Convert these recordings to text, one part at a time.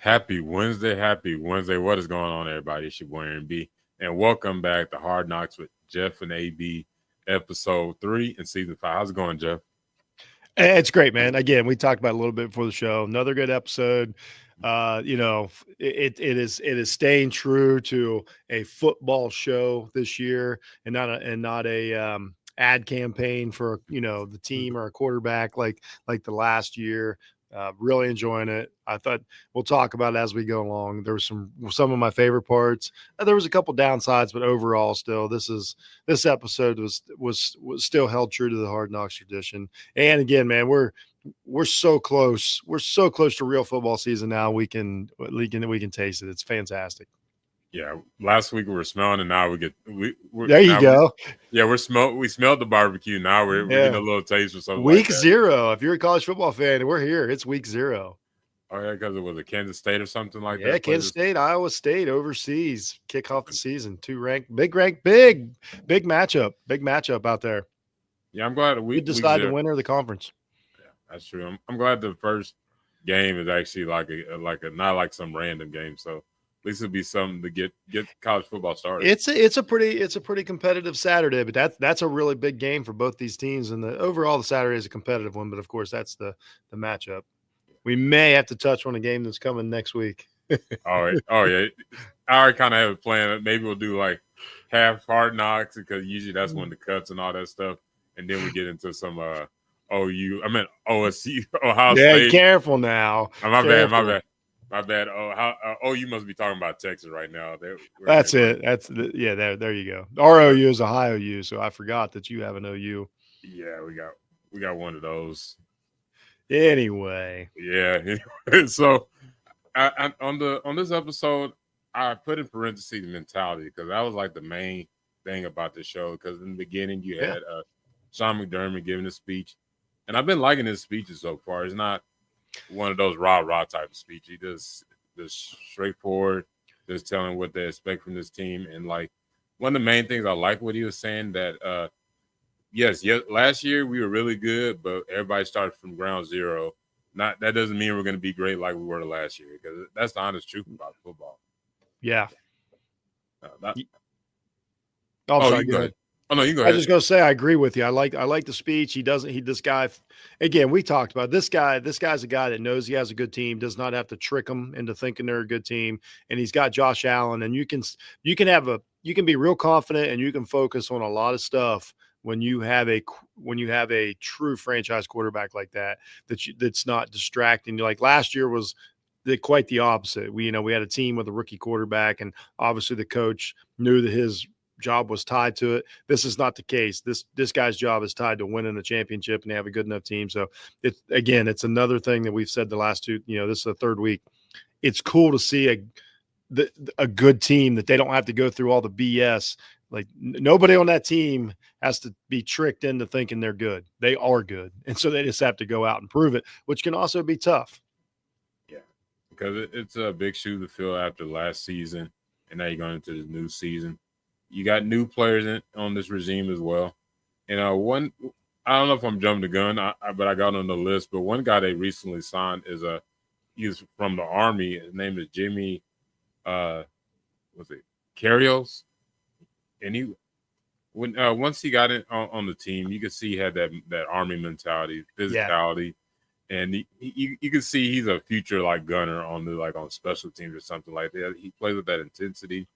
Happy Wednesday. Happy Wednesday. What is going on, everybody? It's your boy Aaron B. And welcome back to Hard Knocks with Jeff and AB, episode 3 in season 5. How's it going, Jeff? It's great, man. Again, we talked about it a little bit before the show. Another good episode. It is staying true to a football show this year, and not a ad campaign for the team or a quarterback like the last year. Really enjoying it. I thought we'll talk about it as we go along. There was some of my favorite parts. There was a couple downsides, but overall, still, this episode was still held true to the Hard Knocks tradition. And again, man, we're so close. We're so close to real football season now. We can taste it. It's fantastic. Yeah, last week we were smelling, and now there you go. Yeah, we smelled the barbecue. Now we're getting a little taste of something. Week 0. If you're a college football fan, we're here. It's week 0. Oh yeah, because it was a Kansas State or something like that. Yeah, Kansas State, Iowa State overseas kick off the season. Big matchup out there. Yeah, I'm glad we decide the winner of the conference. Yeah, that's true. I'm glad the first game is actually like a not like some random game. So at least it'll be something to get college football started. It's a pretty competitive Saturday, but that's a really big game for both these teams. And the Saturday is a competitive one, but of course that's the matchup. We may have to touch on a game that's coming next week. Oh yeah, I already kind of have a plan. Maybe we'll do like half Hard Knocks because usually that's when the cuts and all that stuff, and then we get into some OSU. I meant OSU, Ohio State. Yeah, careful now. Oh, my bad. Oh, you must be talking about Texas right now. That's it. There you go. Our OU is Ohio U, so I forgot that you have an OU. Yeah, we got one of those. Anyway. Yeah. So on this episode, I put in parentheses mentality because that was like the main thing about the show. Because in the beginning, you had Sean McDermott giving a speech, and I've been liking his speeches so far. It's not one of those rah type of speech. He does straightforward, just telling what they expect from this team. And like one of the main things I like what he was saying that yes, last year we were really good, but everybody started from ground zero. That doesn't mean we're going to be great like we were last year, because that's the honest truth about football. Yeah. Sorry, go ahead. Oh no, you go ahead. I was just gonna say I agree with you. I like the speech. This guy again, we talked about this guy. This guy's a guy that knows he has a good team, does not have to trick them into thinking they're a good team. And he's got Josh Allen, and you can be real confident and you can focus on a lot of stuff when you have a true franchise quarterback like that's not distracting. Like last year was quite the opposite. We had a team with a rookie quarterback, and obviously the coach knew that his job was tied to it. This is not the case. This guy's job is tied to winning the championship, and they have a good enough team. So it's another thing that we've said the last two. This is the third week. It's cool to see a good team that they don't have to go through all the BS. Like nobody on that team has to be tricked into thinking they're good. They are good, and so they just have to go out and prove it, which can also be tough. Yeah, because it's a big shoe to fill after last season, and now you're going into the new season. You got new players on this regime as well. And one, I don't know if I'm jumping the gun, but I got on the list. But one guy they recently signed he's from the Army. His name is Jimmy, Carrios. And once he got in on the team, you could see he had that Army mentality, physicality, and you can see he's a future like gunner on special teams or something like that. He plays with that intensity.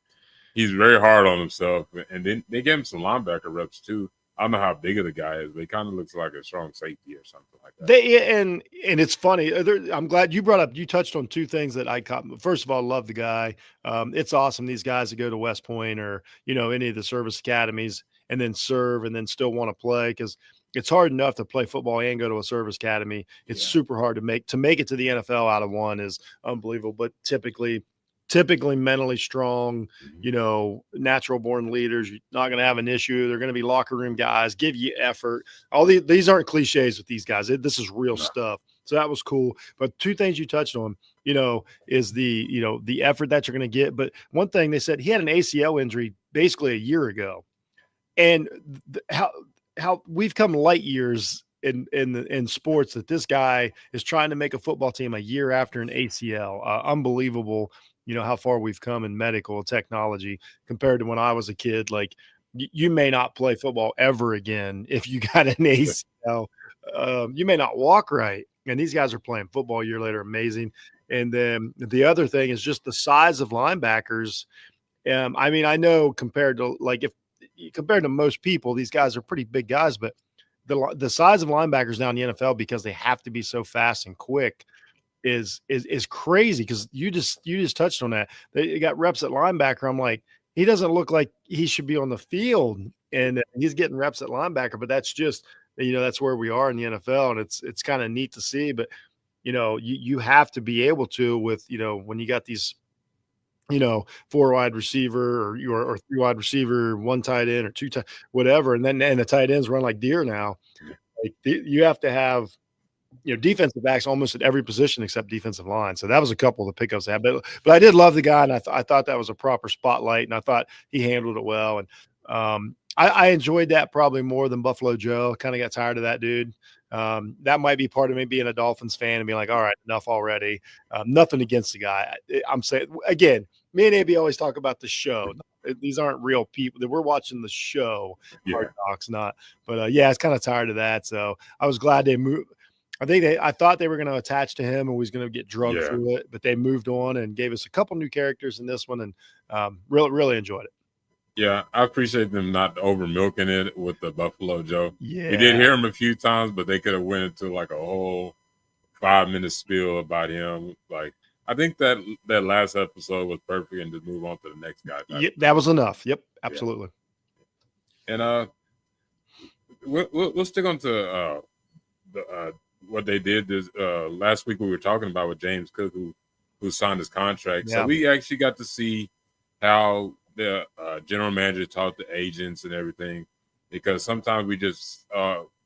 He's very hard on himself, and then they gave him some linebacker reps too. I don't know how big of the guy is, but he kind of looks like a strong safety or something like that. And it's funny. I'm glad you touched on two things that I caught. First of all, love the guy. It's awesome. These guys that go to West Point or, any of the service academies and then serve and then still want to play, because it's hard enough to play football and go to a service academy. It's super hard to make it to the NFL out of one is unbelievable, but typically mentally strong, natural born leaders. You're not going to have an issue. They're going to be locker room guys, give you effort. All these aren't cliches with these guys. This is real stuff. So that was cool. But two things you touched on, is the effort that you're going to get. But one thing they said, he had an ACL injury basically a year ago. And how we've come light years in sports that this guy is trying to make a football team a year after an ACL. Unbelievable, how far we've come in medical technology compared to when I was a kid. Like you may not play football ever again if you got an ACL. You may not walk right, and these guys are playing football a year later. Amazing. And then the other thing is just the size of linebackers. I mean, I know compared to compared to most people, these guys are pretty big guys, but the size of linebackers now in the NFL, because they have to be so fast and quick, is crazy. Because you just touched on that. They got reps at linebacker. I'm like, he doesn't look like he should be on the field, and he's getting reps at linebacker. But that's just that's where we are in the NFL, and it's kind of neat to see. But you have to be able to with when you got these 4 wide receiver or 3 wide receiver, 1 tight end or 2 tight whatever, and the tight ends run like deer now. Like you have to have defensive backs almost at every position except defensive line. So that was a couple of the pickups I had, but I did love the guy, and I thought that was a proper spotlight, and I thought he handled it well. And I enjoyed that probably more than Buffalo Joe. Kind of got tired of that dude. That might be part of me being a Dolphins fan and being like, all right, enough already. Nothing against the guy. I'm saying, again, me and AB always talk about the show. These aren't real people. We're watching the show, Hard Knocks, not. But yeah, I was kind of tired of that. So I was glad they moved. I thought they were going to attach to him and was going to get drugged through it, but they moved on and gave us a couple new characters in this one, and really enjoyed it. Yeah, I appreciate them not over milking it with the Buffalo Joe. Yeah, we did hear him a few times, but they could have went into like a whole 5-minute spiel about him. Like, I think that last episode was perfect, and just move on to the next guy. Yeah, that was enough. Yep, absolutely. Yeah. And we'll stick on to what they did this last week. We were talking about with James Cook, who signed his contract. Yeah. So we actually got to see how the general manager talked to agents and everything, because sometimes we just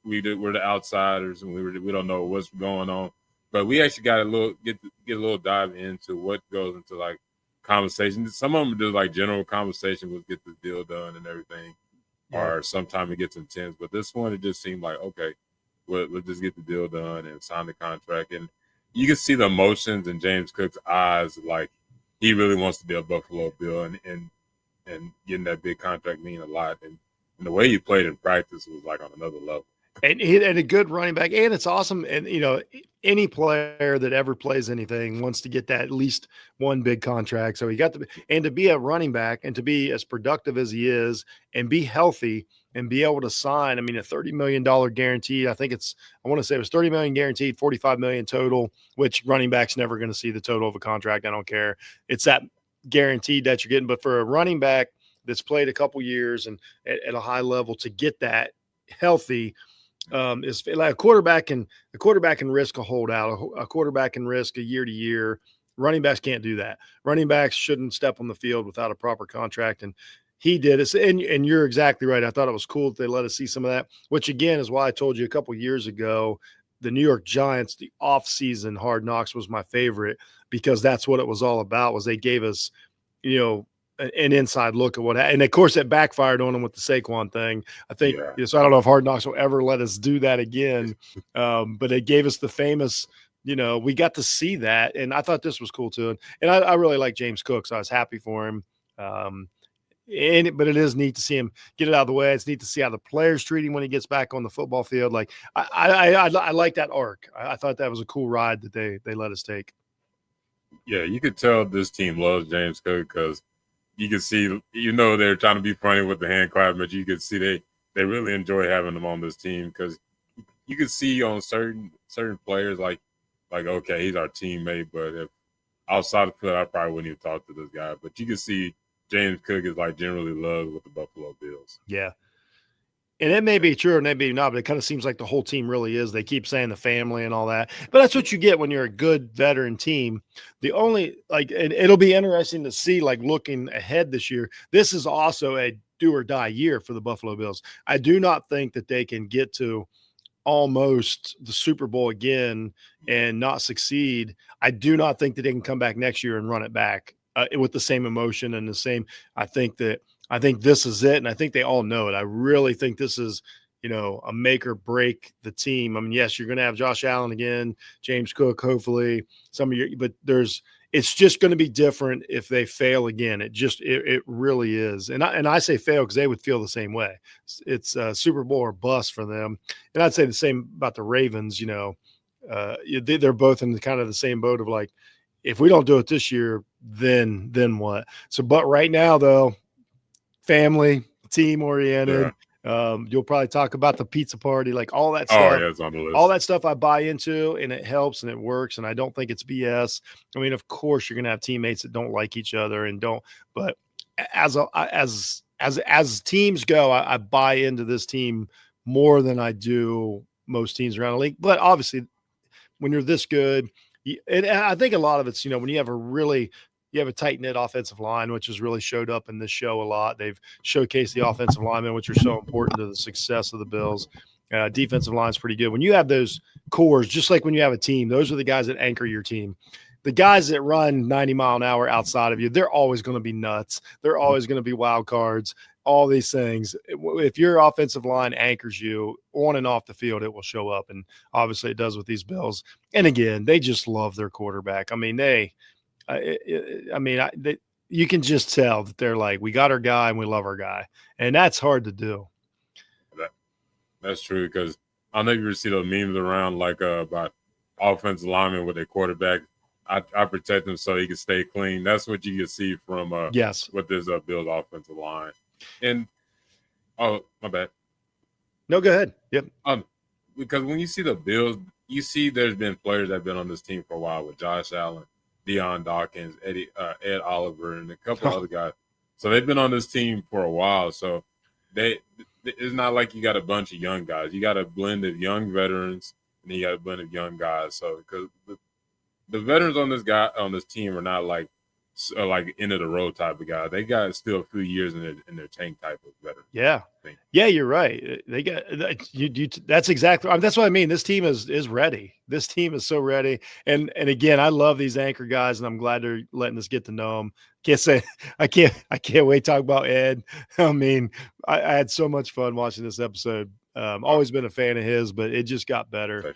we're the outsiders and we don't know what's going on. But we actually got get a little dive into what goes into like conversations. Some of them do like general conversation with get the deal done and everything, or sometimes it gets intense. But this one, it just seemed like, okay, we'll just get the deal done and sign the contract. And you can see the emotions in James Cook's eyes, like he really wants to be a Buffalo Bill, and getting that big contract mean a lot. And the way he played in practice was like on another level. And a good running back, and it's awesome. And any player that ever plays anything wants to get that at least one big contract. So he got to be a running back and to be as productive as he is and be healthy and be able to sign. I mean, a $30 million guaranteed. I want to say it was $30 million guaranteed, $45 million total, which running back's never going to see the total of a contract. I don't care. It's that guaranteed that you're getting. But for a running back that's played a couple years and at a high level, to get that healthy, is like a quarterback can risk a holdout. A quarterback can risk a year to year. Running backs can't do that. Running backs shouldn't step on the field without a proper contract. And he did it. And you're exactly right. I thought it was cool that they let us see some of that, which again is why I told you a couple years ago, the New York Giants, the off-season Hard Knocks was my favorite, because that's what it was all about. Was they gave us, an inside look at and of course it backfired on them with the Saquon thing. I think so. I don't know if Hard Knocks will ever let us do that again. But it gave us the famous, we got to see that, and I thought this was cool too. And I really like James Cook, so I was happy for him. But it is neat to see him get it out of the way. It's neat to see how the players treat him when he gets back on the football field. Like I like that arc. I thought that was a cool ride that they let us take. Yeah, you could tell this team loves James Cook, because you can see, they're trying to be funny with the hand clap, but you can see they really enjoy having them on this team, because you can see on certain players like okay, he's our teammate, but if outside the field, I probably wouldn't even talk to this guy. But you can see James Cook is like generally loved with the Buffalo Bills. Yeah. And it may be true or maybe not, but it kind of seems like the whole team really is. They keep saying the family and all that, but that's what you get when you're a good veteran team. The only and it'll be interesting to see, like looking ahead this year, this is also a do or die year for the Buffalo Bills. I do not think that they can get to almost the Super Bowl again and not succeed. I do not think that they can come back next year and run it back with the same emotion and the same. I think this is it, and I think they all know it. I really think this is a make or break the team. I mean, yes, you're going to have Josh Allen again, James Cook, hopefully but it's just going to be different if they fail again. It really is. And I say fail because they would feel the same way. It's Super Bowl or bust for them. And I'd say the same about the Ravens. They're both in kind of the same boat of like, if we don't do it this year, then what? So, but right now though, family, team oriented. Yeah. You'll probably talk about the pizza party, like all that stuff. Oh, yeah, it's on the list. All that stuff I buy into, and it helps and it works. And I don't think it's BS. I mean, of course, you're going to have teammates that don't like each other and don't. But as teams go, I buy into this team more than I do most teams around the league. But obviously, when you're this good, and I think a lot of it's when you have a tight-knit offensive line, which has really showed up in this show a lot. They've showcased the offensive linemen, which are so important to the success of the Bills. Defensive line's pretty good. When you have those cores, just like when you have a team, those are the guys that anchor your team. The guys that run 90 mile an hour outside of you, they're always going to be nuts. They're always going to be wild cards, all these things. If your offensive line anchors you on and off the field, it will show up. And obviously it does with these Bills. And again, they just love their quarterback. I mean, you can just tell that they're like, we got our guy and we love our guy. And that's hard to do. That's true, because I know you see those memes around like about offensive linemen with their quarterback. I protect him so he can stay clean. That's what you can see from with this Bills offensive line. And oh, my bad. No, go ahead. Yep. Because when you see the Bills, you see there's been players that have been on this team for a while with Josh Allen, Deion Dawkins, Ed Oliver, and a couple other guys. So they've been on this team for a while. So it's not like you got a bunch of young guys. You got a blend of young veterans, and you got a blend of young guys. So because the veterans on this team are not like end of the road type of guy. They got still a few years in their tank type of veteran. Yeah, yeah, you're right. They got you. That's exactly. That's what I mean. This team is ready. This team is so ready. And again, I love these anchor guys, and I'm glad they're letting us get to know them. I can't wait to talk about Ed. I mean, I had so much fun watching this episode. Always been a fan of his, but it just got better.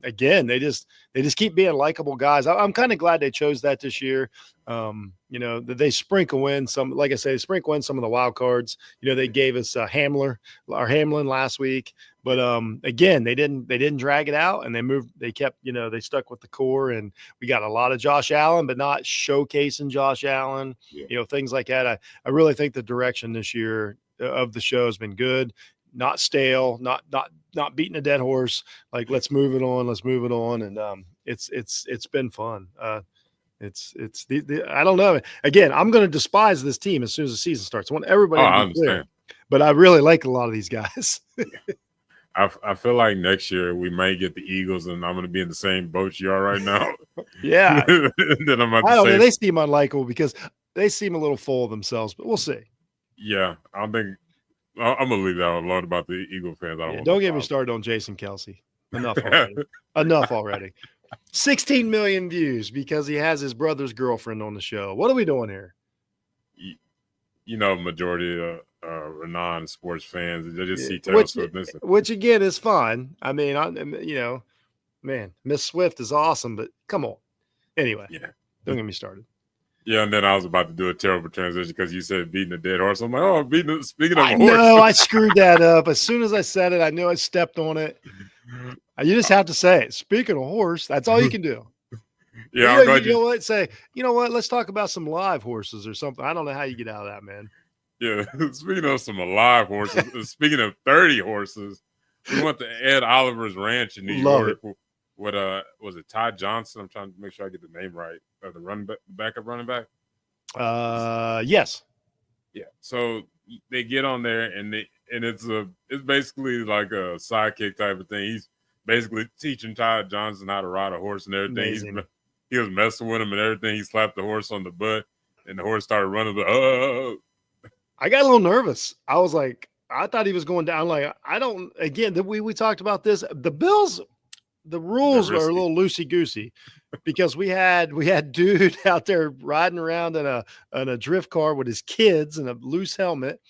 Again, they just keep being likable guys. I'm kind of glad they chose that this year. They sprinkle in some, like I say, sprinkle in some of the wild cards. They gave us Hamlin last week, but again, they didn't drag it out, and they kept, they stuck with the core, and we got a lot of Josh Allen, but not showcasing Josh Allen, things like that. I really think the direction this year of the show has been good. Not stale, not beating a dead horse. Like, let's move it on. And it's been fun. It's I don't know. Again, I'm going to despise this team as soon as the season starts. I want everybody to be clear, but I really like a lot of these guys. I feel like next year we might get the Eagles, and I'm going to be in the same boat you are right now. Yeah. Then I don't know. They seem unlikable because they seem a little full of themselves, but we'll see. Yeah, I think I'm going to leave that alone about the Eagle fans. Don't get me started on Jason Kelce. Enough already. 16 million views because he has his brother's girlfriend on the show. What are we doing here? Majority of non-sports fans, they just see Taylor Swift missing. Which, again, is fine. I mean, man, Miss Swift is awesome, but come on. Anyway, don't get me started. Yeah, and then I was about to do a terrible transition because you said beating a dead horse. I'm like, speaking of a horse. No, I screwed that up. As soon as I said it, I knew I stepped on it. You just have to say it. Speaking of horse, that's all you can do. Yeah, you know what? Say, let's talk about some live horses or something. I don't know how you get out of that, man. Yeah, speaking of some alive horses, speaking of 30 horses, we went to Ed Oliver's ranch in New York. With was it Todd Johnson? I'm trying to make sure I get the name right. The backup running back. Yes. Yeah. So they get on there, and it's basically like a sidekick type of thing. He's basically teaching Todd Johnson how to ride a horse and everything. He was messing with him and everything. He slapped the horse on the butt, and the horse started running. I got a little nervous. I was like, I thought he was going down. Like, I don't. Again, we talked about this. The Bills. The rules are a little loosey-goosey because we had dude out there riding around in a drift car with his kids and a loose helmet.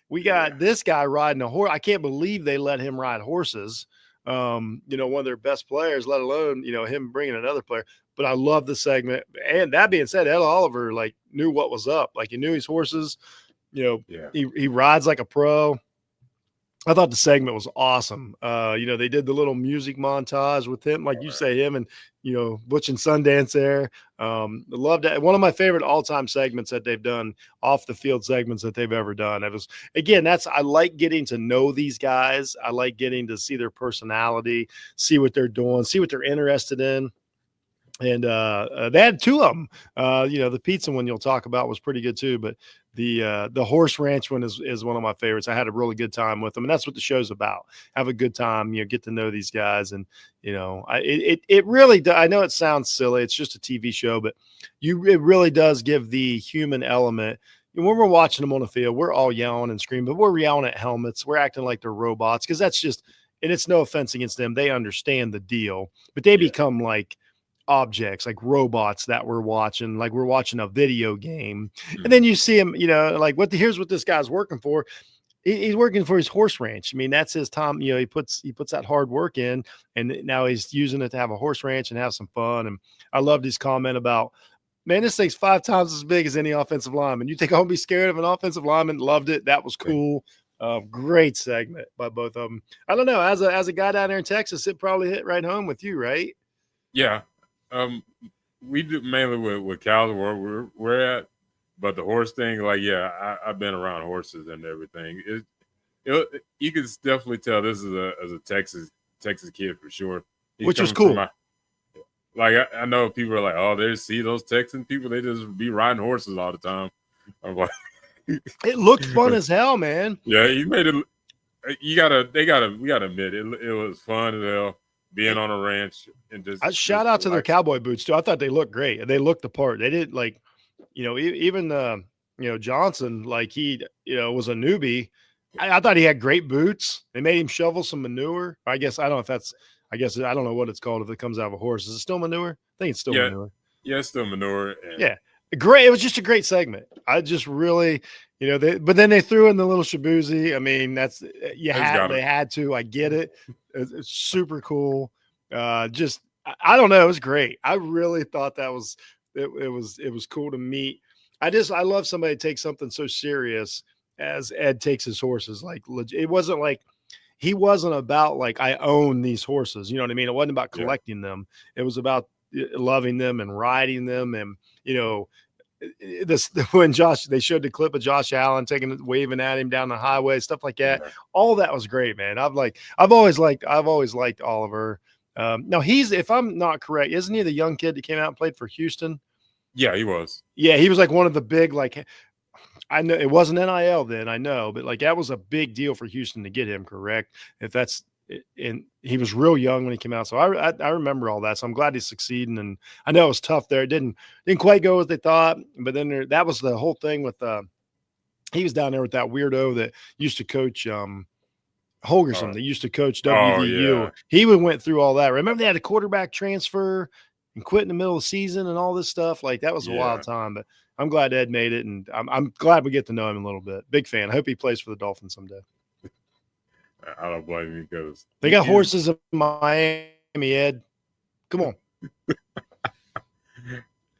We got this guy riding a horse. I can't believe they let him ride horses. One of their best players, let alone, him bringing another player. But I love the segment. And that being said, Ed Oliver, knew what was up. He knew his horses, he rides like a pro. I thought the segment was awesome. They did the little music montage with him, like you say, him and, Butch and Sundance there. Loved that. One of my favorite all-time segments that they've done, off the field segments that they've ever done. It was, again, I like getting to know these guys. I like getting to see their personality, see what they're doing, see what they're interested in. And they had two of them. The pizza one you'll talk about was pretty good too, but the horse ranch one is one of my favorites. I had a really good time with them, and that's what the show's about. Have a good time, get to know these guys, and it really does. I know it sounds silly. It's just a TV show, but it really does give the human element. And when we're watching them on the field, we're all yelling and screaming, but we're yelling at helmets. We're acting like they're robots because that's just. And it's no offense against them. They understand the deal, but they become like objects, like robots that we're watching, like we're watching a video game. And then you see him, here's what this guy's working for. He's working for his horse ranch. I mean, that's his time. He puts that hard work in, and now he's using it to have a horse ranch and have some fun. And I loved his comment about, man, this thing's 5 times as big as any offensive lineman. You think I won't be scared of an offensive lineman? Loved it. That was cool. Great segment by both of them. I don't know. As a guy down there in Texas, it probably hit right home with you, right? Yeah. We do mainly with cows where we're at, but the horse thing, I've been around horses and everything. You can definitely tell this is a Texas kid for sure. Which was cool. I know people are like, oh, see those Texan people, they just be riding horses all the time. I'm like, it looked fun as hell, man. Yeah, he made it. We gotta admit it was fun as hell. Being on a ranch and just shout out to their cowboy boots too. I thought they looked great. They looked the part. They did even Johnson, he was a newbie. I thought he had great boots. They made him shovel some manure. I guess I don't know if that's. I don't know what it's called if it comes out of a horse. Is it still manure? I think it's still manure. Yeah, it's still manure. Yeah, great. It was just a great segment. I just really, but then they threw in the little shabuzi. I mean, they had to. I get it. It's super cool. I don't know. It was great. I really thought that was it was cool to meet. I love somebody to take something so serious as Ed takes his horses. It wasn't like he wasn't about I own these horses. You know what I mean? It wasn't about collecting them. It was about loving them and riding them. And when they showed the clip of Josh Allen waving at him down the highway, stuff like that. Yeah. All that was great, man. I've always liked Oliver. Now if I'm not correct, isn't he the young kid that came out and played for Houston? Yeah, he was. Yeah, he was one of the big, I know it wasn't NIL then, I know, but that was a big deal for Houston to get him, correct? And he was real young when he came out. So I remember all that. So I'm glad he's succeeding. And I know it was tough there. It didn't quite go as they thought, but then that was the whole thing with, he was down there with that weirdo that used to coach, Holgerson, that used to coach WVU. Oh, yeah. He went through all that. Remember they had a quarterback transfer and quit in the middle of the season and all this stuff. That was a wild time, but I'm glad Ed made it. And I'm glad we get to know him a little bit. Big fan. I hope he plays for the Dolphins someday. I don't blame you because they got horses in Miami, Ed. Come on.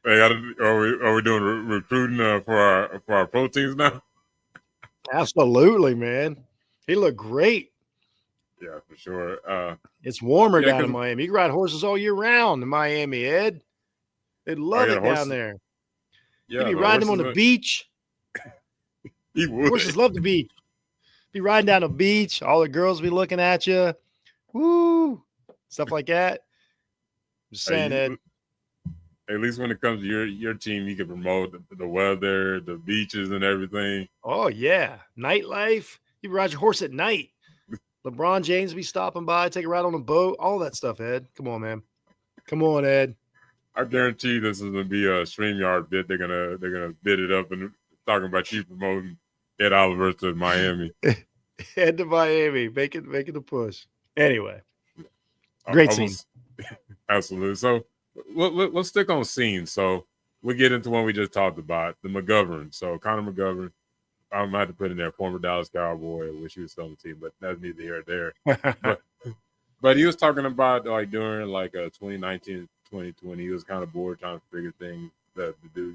Are we doing recruiting for our pro teams now? Absolutely, man. He looked great. Yeah, for sure. It's warmer down in Miami. You can ride horses all year round in Miami, Ed. They'd love it down there. Yeah, you'd be riding them on the beach. He would. Horses love the beach. Be riding down the beach. All the girls be looking at you. Woo. Stuff like that. Just saying, Ed. At least when it comes to your team, you can promote the weather, the beaches, and everything. Oh, yeah. Nightlife. You ride your horse at night. LeBron James be stopping by, take a ride on a boat, all that stuff, Ed. Come on, man. Come on, Ed. I guarantee this is gonna be a StreamYard bid. They're gonna bid it up and talking about you promoting Ed Oliver to Miami. Ed to Miami, making a push. Anyway, great scene. Absolutely. So let's stick on scenes. So we'll get into one we just talked about, the McGovern. So Connor McGovern, I'm about to put in there former Dallas Cowboy. I wish he was still on the team, but that's neither here or there. But but he was talking about like during like 2019, 2020, he was kind of bored trying to figure things to do,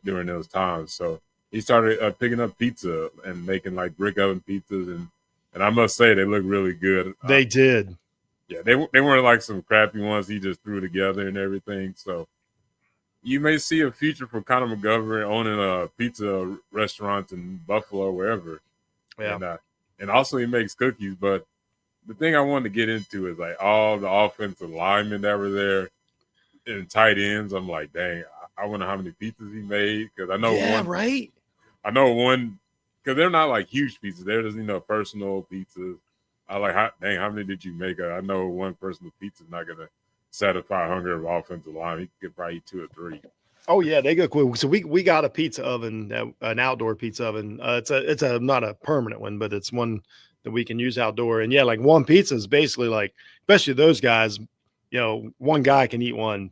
during those times. So he started picking up pizza and making like brick oven pizzas, and I must say they look really good. They did. Yeah, they weren't like some crappy ones he just threw together and everything. So you may see a future for Conor McGovern owning a pizza restaurant in Buffalo, wherever. Yeah. And also he makes cookies. But the thing I wanted to get into is like all the offensive linemen that were there and tight ends. I'm like, dang, I wonder how many pizzas he made, because I know one. Right. I know one, because they're not like huge pizzas. They're just personal pizzas. I like, how many did you make? I know one personal pizza is not gonna satisfy hunger of offensive line. He could probably eat 2 or 3. Oh yeah, they go quick. So we got a pizza oven, an outdoor pizza oven. It's a not a permanent one, but it's one that we can use outdoor. And yeah, like one pizza is basically like, especially those guys, one guy can eat one.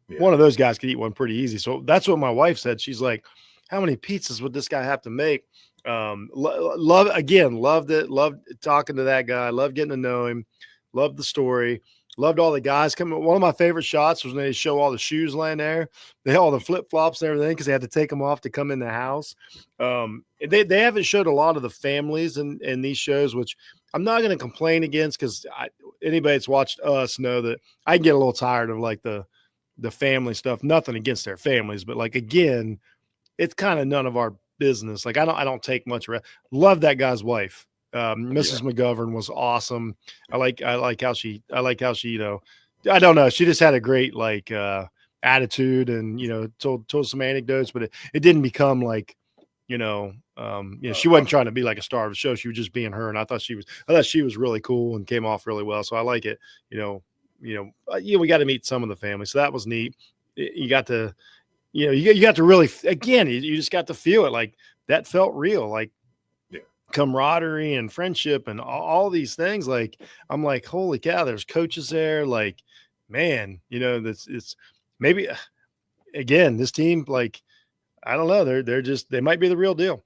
Yeah. One of those guys can eat one pretty easy. So that's what my wife said. She's like, how many pizzas would this guy have to make? Loved it. Loved talking to that guy. Loved getting to know him. Loved the story. Loved all the guys coming. One of my favorite shots was when they show all the shoes laying there. They had all the flip flops and everything because they had to take them off to come in the house. They haven't showed a lot of the families in these shows, which I'm not going to complain against, because anybody that's watched us know that I get a little tired of like the family stuff. Nothing against their families, but like, again, it's kind of none of our business. Like I don't take much. Love that guy's wife. Mrs. McGovern was awesome. I like how she, I don't know. She just had a great attitude, and, told some anecdotes, but it didn't become like, she wasn't trying to be like a star of the show. She was just being her. And I thought she was really cool and came off really well. So I like it. We got to meet some of the family. So that was neat. You got to, you got to really, again, you just got to feel it. Like that felt real. Like, camaraderie and friendship and all these things. Like, I'm like, holy cow, there's coaches there. Like, man, it's maybe, again, this team, like, I don't know. They might be the real deal.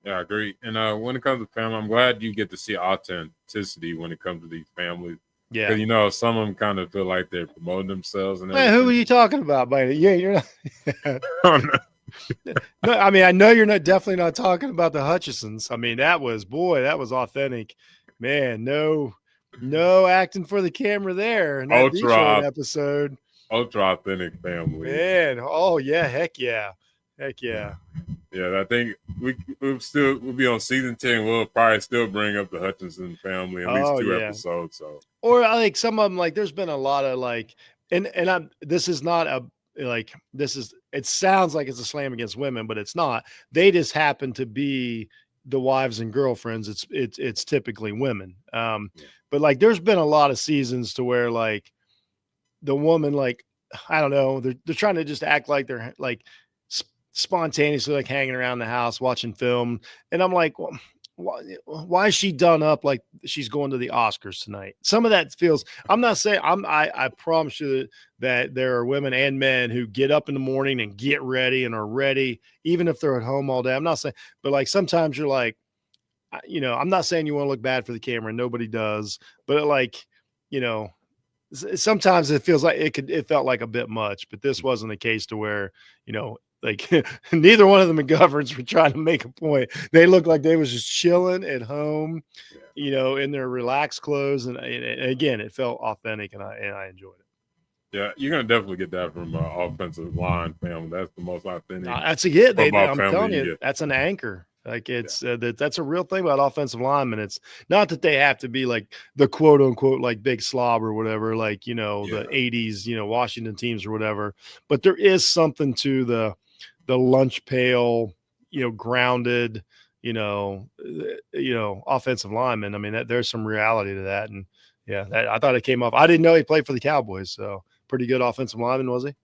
Yeah, I agree. And when it comes to family, I'm glad you get to see authenticity when it comes to these families. Yeah. Because, some of them kind of feel like they're promoting themselves. And man, who are you talking about, buddy? Yeah, you're not. Oh, no. No, I mean, I know you're definitely not talking about the Hutchisons. I mean, that was authentic, man. No acting for the camera there in that Detroit episode. Ultra authentic family, man. Oh yeah, heck yeah. Yeah, I think we'll be on season 10. We'll probably still bring up the Hutchinson family at least 2 episodes. So, or like some of them, like there's been a lot of like, this is not a. Like it sounds like it's a slam against women, but it's not. They just happen to be the wives and girlfriends. It's typically women. But like there's been a lot of seasons to where like the woman, like, I don't know, they're trying to just act like they're like spontaneously like hanging around the house watching film, and I'm like, well, why is she done up like she's going to the Oscars tonight? Some of that feels, I'm not saying I promise you that there are women and men who get up in the morning and get ready and are ready, even if they're at home all day. I'm not saying, but like sometimes you're like, I'm not saying you want to look bad for the camera. Nobody does, but sometimes it feels like it felt like a bit much, but this wasn't a case to where, like neither one of the McGoverns were trying to make a point. They looked like they was just chilling at home, in their relaxed clothes. And again, it felt authentic, and I enjoyed it. Yeah, you're gonna definitely get that from offensive line family. That's the most authentic. That's a hit. I'm telling you, that's an anchor. Like it's that's a real thing about offensive linemen. It's not that they have to be like the quote unquote like big slob or whatever, like the 80s, Washington teams or whatever. But there is something to the lunch pail, grounded, offensive lineman. I mean, there's some reality to that. And I thought it came off. I didn't know he played for the Cowboys. So pretty good offensive lineman, was he?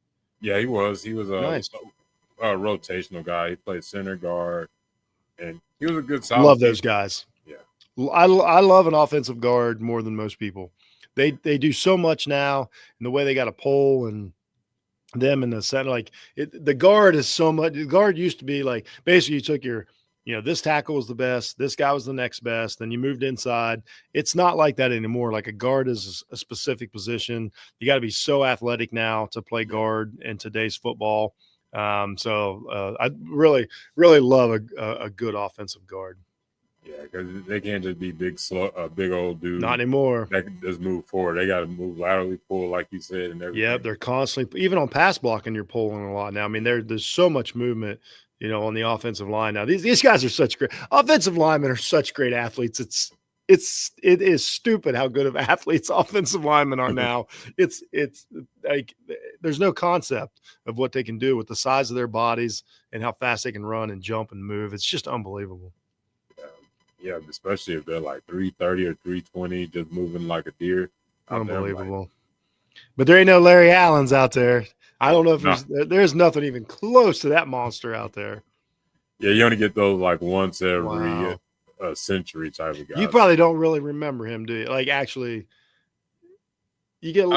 Yeah, he was. He was nice. a rotational guy. He played center guard, and he was a good solid. Love those guys. Yeah. I love an offensive guard more than most people. They do so much now, and the way they got a pole and them in the center, like the guard is so much. The guard used to be like basically you took your this tackle was the best, this guy was the next best, then you moved inside. It's not like that anymore. Like a guard is a specific position. You got to be so athletic now to play guard in today's football. I really, really love a good offensive guard. Yeah, because they can't just be big, slow, big old dudes. Not anymore. That can just move forward. They got to move laterally, pull, like you said, and everything. Yeah, they're constantly, even on pass blocking, you're pulling a lot now. I mean, there's so much movement, on the offensive line now. These guys are such great offensive linemen are such great athletes. It is stupid how good of athletes offensive linemen are now. It's like there's no concept of what they can do with the size of their bodies and how fast they can run and jump and move. It's just unbelievable. Yeah, especially if they're like 330 or 320, just moving like a deer. Unbelievable. But there ain't no Larry Allens out there. I don't know if there's nothing even close to that monster out there. Yeah, you only get those like once every century type of guy. You probably don't really remember him, do you? Like actually, you get.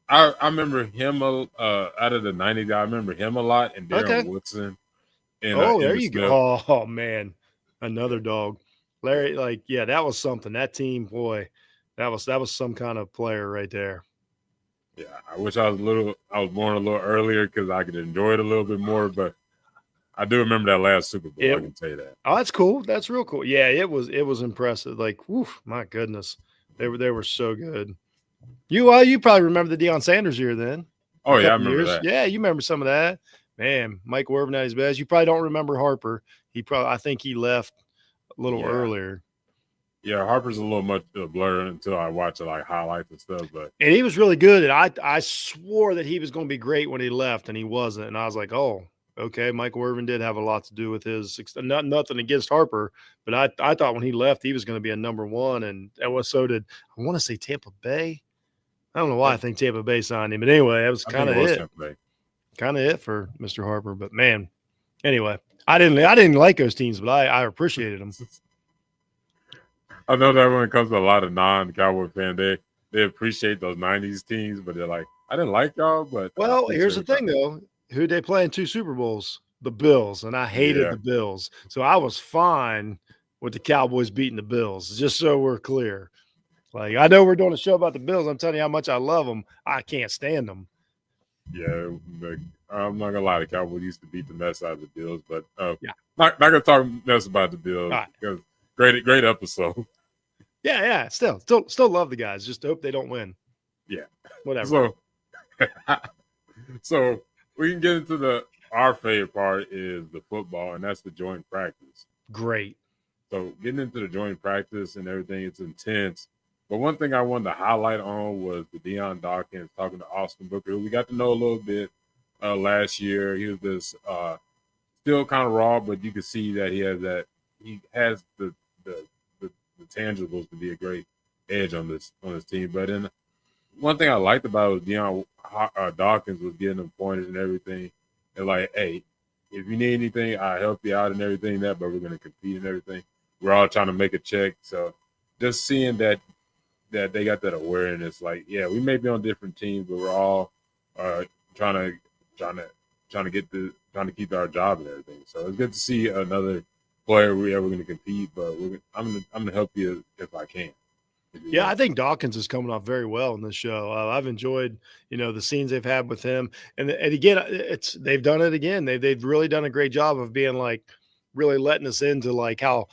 I remember him out of the '90s. I remember him a lot, and Darren Woodson. And, there you go. Oh man, another dog. Larry, that was something. That team, boy, that was some kind of player right there. Yeah, I wish I was born a little earlier because I could enjoy it a little bit more. But I do remember that last Super Bowl. I can tell you that. Oh, that's cool. That's real cool. Yeah, it was impressive. Like, whew, my goodness, they were so good. You probably remember the Deion Sanders year then. Oh yeah, I remember that. Yeah, you remember some of that. Man, Mike Irvin at his best. You probably don't remember Harper. I think he left a little earlier. Yeah, Harper's a little much a blur until I watch like highlights and stuff. And he was really good. And I swore that he was going to be great when he left, and he wasn't. And I was like, oh, okay. Michael Irvin did have a lot to do with his nothing against Harper, but I thought when he left, he was going to be a number one. And so did I want to say Tampa Bay. I don't know why I think Tampa Bay signed him, but anyway, that was kind of it. Kind of it for Mr. Harper. But man, anyway, I didn't like those teams, but I appreciated them. I know that when it comes to a lot of non-Cowboy fans, they appreciate those '90s teams, but they're like, I didn't like y'all. But here's the thing, though: who they play in 2 Super Bowls? The Bills, and I hated the Bills, so I was fine with the Cowboys beating the Bills. Just so we're clear, like I know we're doing a show about the Bills. I'm telling you how much I love them. I can't stand them. Yeah, I'm not gonna lie. The Cowboys used to beat the mess out of the Bills, but not gonna talk mess about the Bills because great episode. Yeah. Still love the guys. Just hope they don't win. Yeah, whatever. So we can get into our favorite part is the football, and that's the joint practice. Great. So getting into the joint practice and everything, it's intense. But one thing I wanted to highlight on was the Deion Dawkins talking to Austin Booker, who we got to know a little bit last year. He was this still kind of raw, but you can see that he has the tangibles to be a great edge on this team. But then one thing I liked about it was Deion Dawkins was getting them pointed and everything. And like, hey, if you need anything, I'll help you out and everything. But we're going to compete and everything. We're all trying to make a check. So just seeing that they got that awareness, like, yeah, we may be on different teams, but we're all trying to keep our job and everything. So it's good to see another player we're ever going to compete, but I'm going to help you if I can. Yeah, I think Dawkins is coming off very well in this show. I've enjoyed, the scenes they've had with him, and again, they've done it again. They've really done a great job of being like really letting us into like how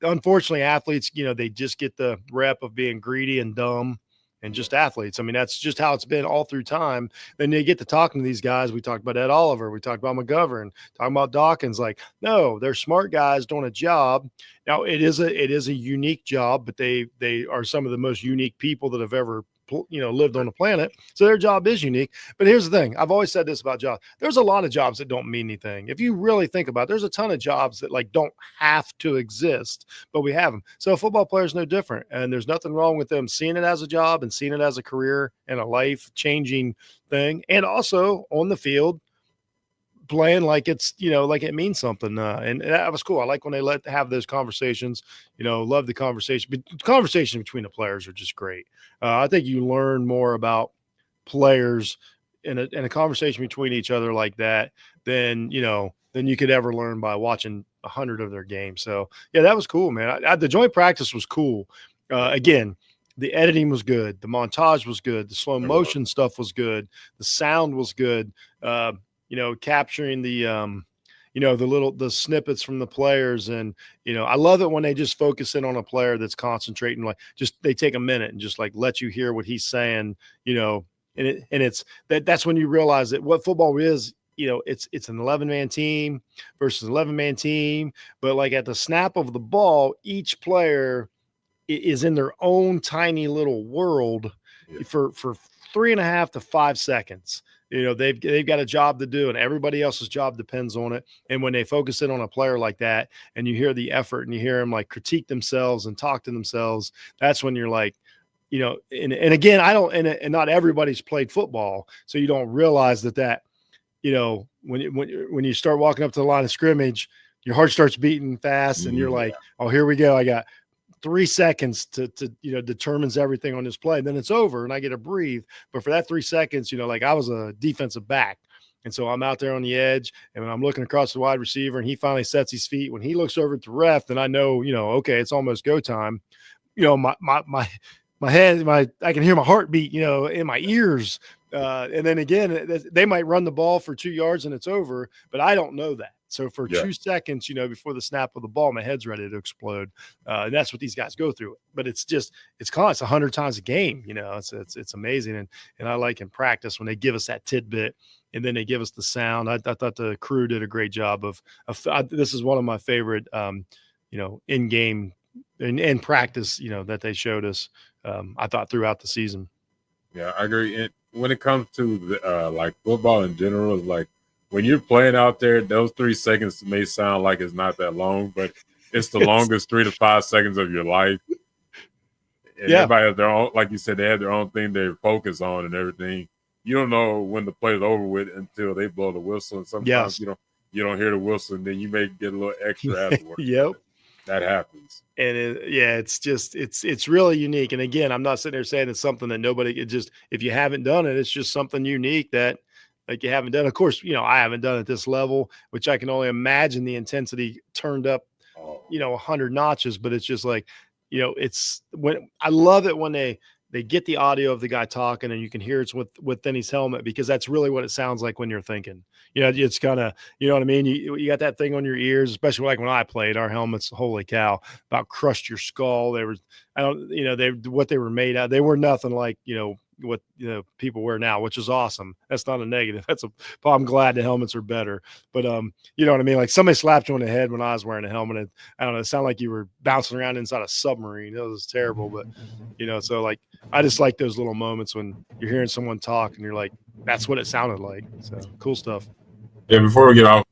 unfortunately athletes, they just get the rep of being greedy and dumb and just athletes. I mean, that's just how it's been all through time. Then they get to talking to these guys. We talked about Ed Oliver. We talked about McGovern, talking about Dawkins. Like, no, they're smart guys doing a job. Now it is a unique job, but they are some of the most unique people that have ever lived on the planet. So their job is unique. But here's the thing. I've always said this about jobs. There's a lot of jobs that don't mean anything. If you really think about it, there's a ton of jobs that like don't have to exist, but we have them. So a football player is no different. And there's nothing wrong with them seeing it as a job and seeing it as a career and a life changing thing. And also on the field, playing like it's, like it means something. And that was cool. I like when they have those conversations, love the conversation. But the conversations between the players are just great. I think you learn more about players in a conversation between each other like that than you could ever learn by watching 100 of their games. So yeah, that was cool, man. The joint practice was cool. Again, the editing was good. The montage was good. The slow motion stuff was good. The sound was good. Capturing the the snippets from the players. And, I love it when they just focus in on a player that's concentrating, like just, they take a minute and just like, let you hear what he's saying, that's when you realize that what football is, it's an 11-man team versus an 11-man team. But like at the snap of the ball, each player is in their own tiny little world for 3.5 to 5 seconds. They've got a job to do, and everybody else's job depends on it. And when they focus in on a player like that, and you hear the effort and you hear them like critique themselves and talk to themselves, that's when you're like, and again, and not everybody's played football, so you don't realize that, when you start walking up to the line of scrimmage, your heart starts beating fast, and you're like, oh, here we go. I got 3 seconds to determines everything on this play. And then it's over and I get to breathe. But for that 3 seconds, like I was a defensive back. And so I'm out there on the edge and when I'm looking across the wide receiver and he finally sets his feet, when he looks over at the ref, then I know, okay, it's almost go time. My head, I can hear my heartbeat, in my ears. And then again, they might run the ball for 2 yards and it's over, but I don't know that. So for 2 seconds, before the snap of the ball, my head's ready to explode. And that's what these guys go through. But it's 100 times a game. It's amazing. And I like in practice when they give us that tidbit and then they give us the sound. I thought the crew did a great job of this is one of my favorite, in game in practice, that they showed us. I thought throughout the season. Yeah, I agree. And when it comes to like football in general, it's like when you're playing out there, those 3 seconds may sound like it's not that long, but it's the longest 3 to 5 seconds of your life. And everybody has their own, like you said, they have their own thing they focus on and everything. You don't know when the play's over with until they blow the whistle. And sometimes you don't hear the whistle, and then you may get a little extra afterwards. Yep. That happens. And it's really unique. And again, I'm not sitting there saying it's something that if you haven't done it, it's just something unique that like you haven't done. Of course, I haven't done it at this level, which I can only imagine the intensity turned up, 100 notches, but it's just like, it's when I love it when they get the audio of the guy talking and you can hear it's within his helmet, because that's really what it sounds like when you're thinking. It's kind of, you know what I mean? You got that thing on your ears, especially like when I played, our helmets, holy cow, about crushed your skull. What they were made out. They were nothing like, what people wear now, which is awesome. That's not a negative. I'm glad the helmets are better. But you know what I mean? Like somebody slapped you on the head when I was wearing a helmet. And, I don't know, it sounded like you were bouncing around inside a submarine. It was terrible. But so like I just like those little moments when you're hearing someone talk and you're like, that's what it sounded like. So cool stuff. Yeah, before we get off,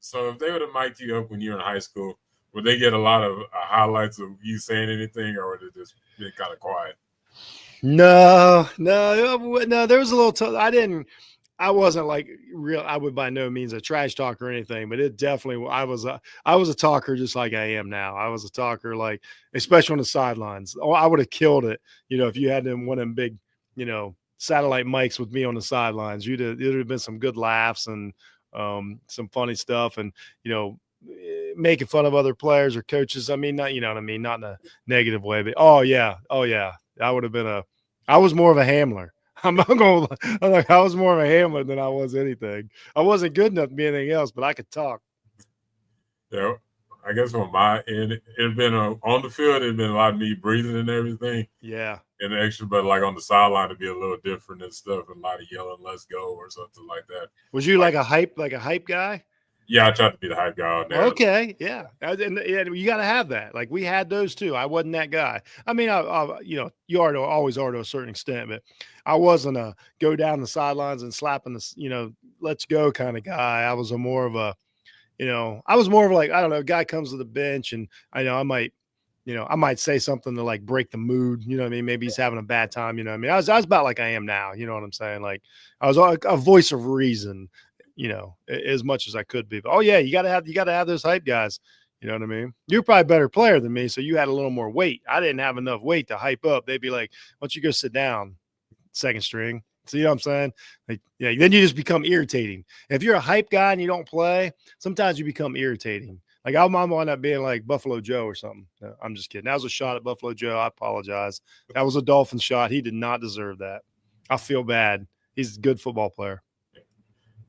so if they would have mic'd you up when you were in high school, would they get a lot of highlights of you saying anything, or would it just be kind of quiet? No. There was a little. I wasn't like real. I would by no means a trash talker or anything, but it definitely. I was a talker just like I am now. I was a talker, like especially on the sidelines. Oh, I would have killed it. If you had one of them big, satellite mics with me on the sidelines, there'd have been some good laughs and some funny stuff, and making fun of other players or coaches. I mean, not what I mean, not in a negative way, but oh yeah, I would have been I was more of a handler. I'm not going to, I was more of a handler than I was anything. I wasn't good enough to be anything else, but I could talk. Yeah, I guess on my end, it's been on the field, it's been a lot of me breathing and everything. Yeah. And extra, but like on the sideline, it'd be a little different and stuff, and a lot of yelling, "Let's go" or something like that. Was you like a hype guy? Yeah, I tried to be the hype guy on there. Okay, yeah, and you got to have that. Like we had those too. I wasn't that guy. I mean, you always are to a certain extent, but I wasn't a go down the sidelines and slapping the, let's go kind of guy. I was more of like, I don't know, guy comes to the bench and I might say something to like break the mood. You know what I mean? Maybe he's having a bad time. You know what I mean? I was about like I am now. You know what I'm saying? Like I was a voice of reason, as much as I could be. But oh yeah, you gotta have those hype guys. You know what I mean? You're probably a better player than me, so you had a little more weight. I didn't have enough weight to hype up. They'd be like, "Why don't you go sit down, second string?" See what I'm saying? Like, yeah, then you just become irritating. If you're a hype guy and you don't play, sometimes you become irritating. Like I might wind up being like Buffalo Joe or something. No, I'm just kidding. That was a shot at Buffalo Joe. I apologize. That was a Dolphin shot. He did not deserve that. I feel bad. He's a good football player.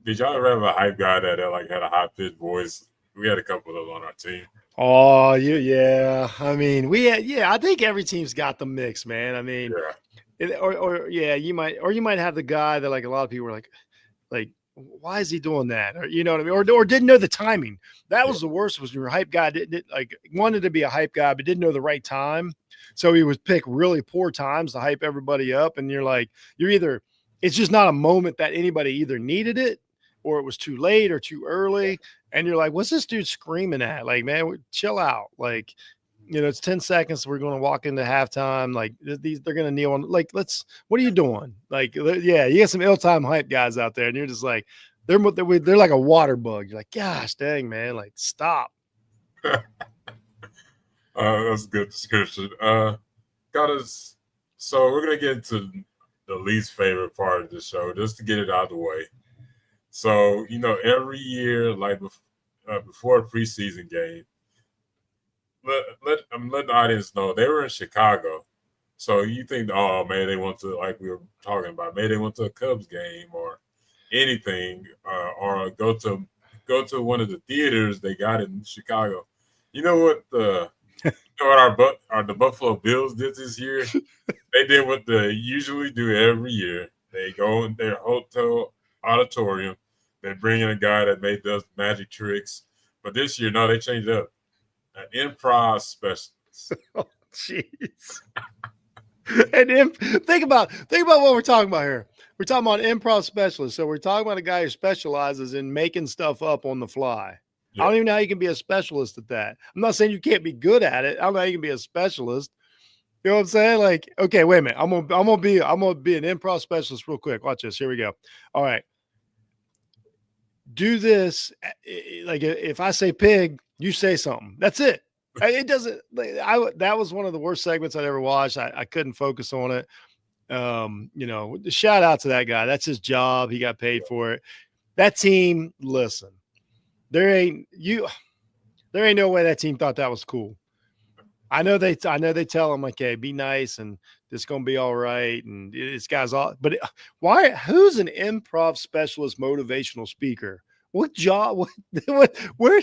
Did y'all ever have a hype guy that like had a high pitched voice? We had a couple of those on our team. Oh, yeah. I mean, I think every team's got the mix, man. I mean, you might have the guy that like a lot of people were like, why is he doing that? Or you know what I mean? Or didn't know the timing. That was the worst, was your hype guy didn't like wanted to be a hype guy, but didn't know the right time. So he would pick really poor times to hype everybody up. And it's just not a moment that anybody either needed it or it was too late or too early. And you're like, what's this dude screaming at? Like, man, chill out. Like, it's 10 seconds. We're going to walk into halftime. Like they're going to kneel on. Like, what are you doing? Like, yeah, you got some ill-time hype guys out there, and you're just like, they're like a water bug. You're like, gosh, dang, man, like stop. That's a good description. Got us. So we're gonna get into the least favorite part of the show, just to get it out of the way. So every year, like before a preseason game. I'm letting the audience know they were in Chicago. So you think, oh, maybe they went to, like we were talking about, maybe they went to a Cubs game or anything, or go to one of the theaters they got in Chicago. You know what the Buffalo Bills did this year? They did what they usually do every year. They go in their hotel auditorium. They bring in a guy that does magic tricks. But this year, no, they changed up. An improv specialist. Oh, jeez. And think about what we're talking about here. We're talking about an improv specialist. So we're talking about a guy who specializes in making stuff up on the fly. Yeah. I don't even know how you can be a specialist at that. I'm not saying you can't be good at it. I don't know how you can be a specialist. You know what I'm saying? Like, okay, wait a minute. I'm gonna be an improv specialist real quick. Watch this. Here we go. All right. Do this. Like if I say pig, you say something. That's it. It doesn't. That was one of the worst segments I'd ever watched. I couldn't focus on it. Shout out to that guy. That's his job. He got paid for it. That team. Listen, there ain't no way that team thought that was cool. I know they tell him, okay, be nice and it's going to be all right. And this guy's all, but why? Who's an improv specialist, motivational speaker? What job? Where?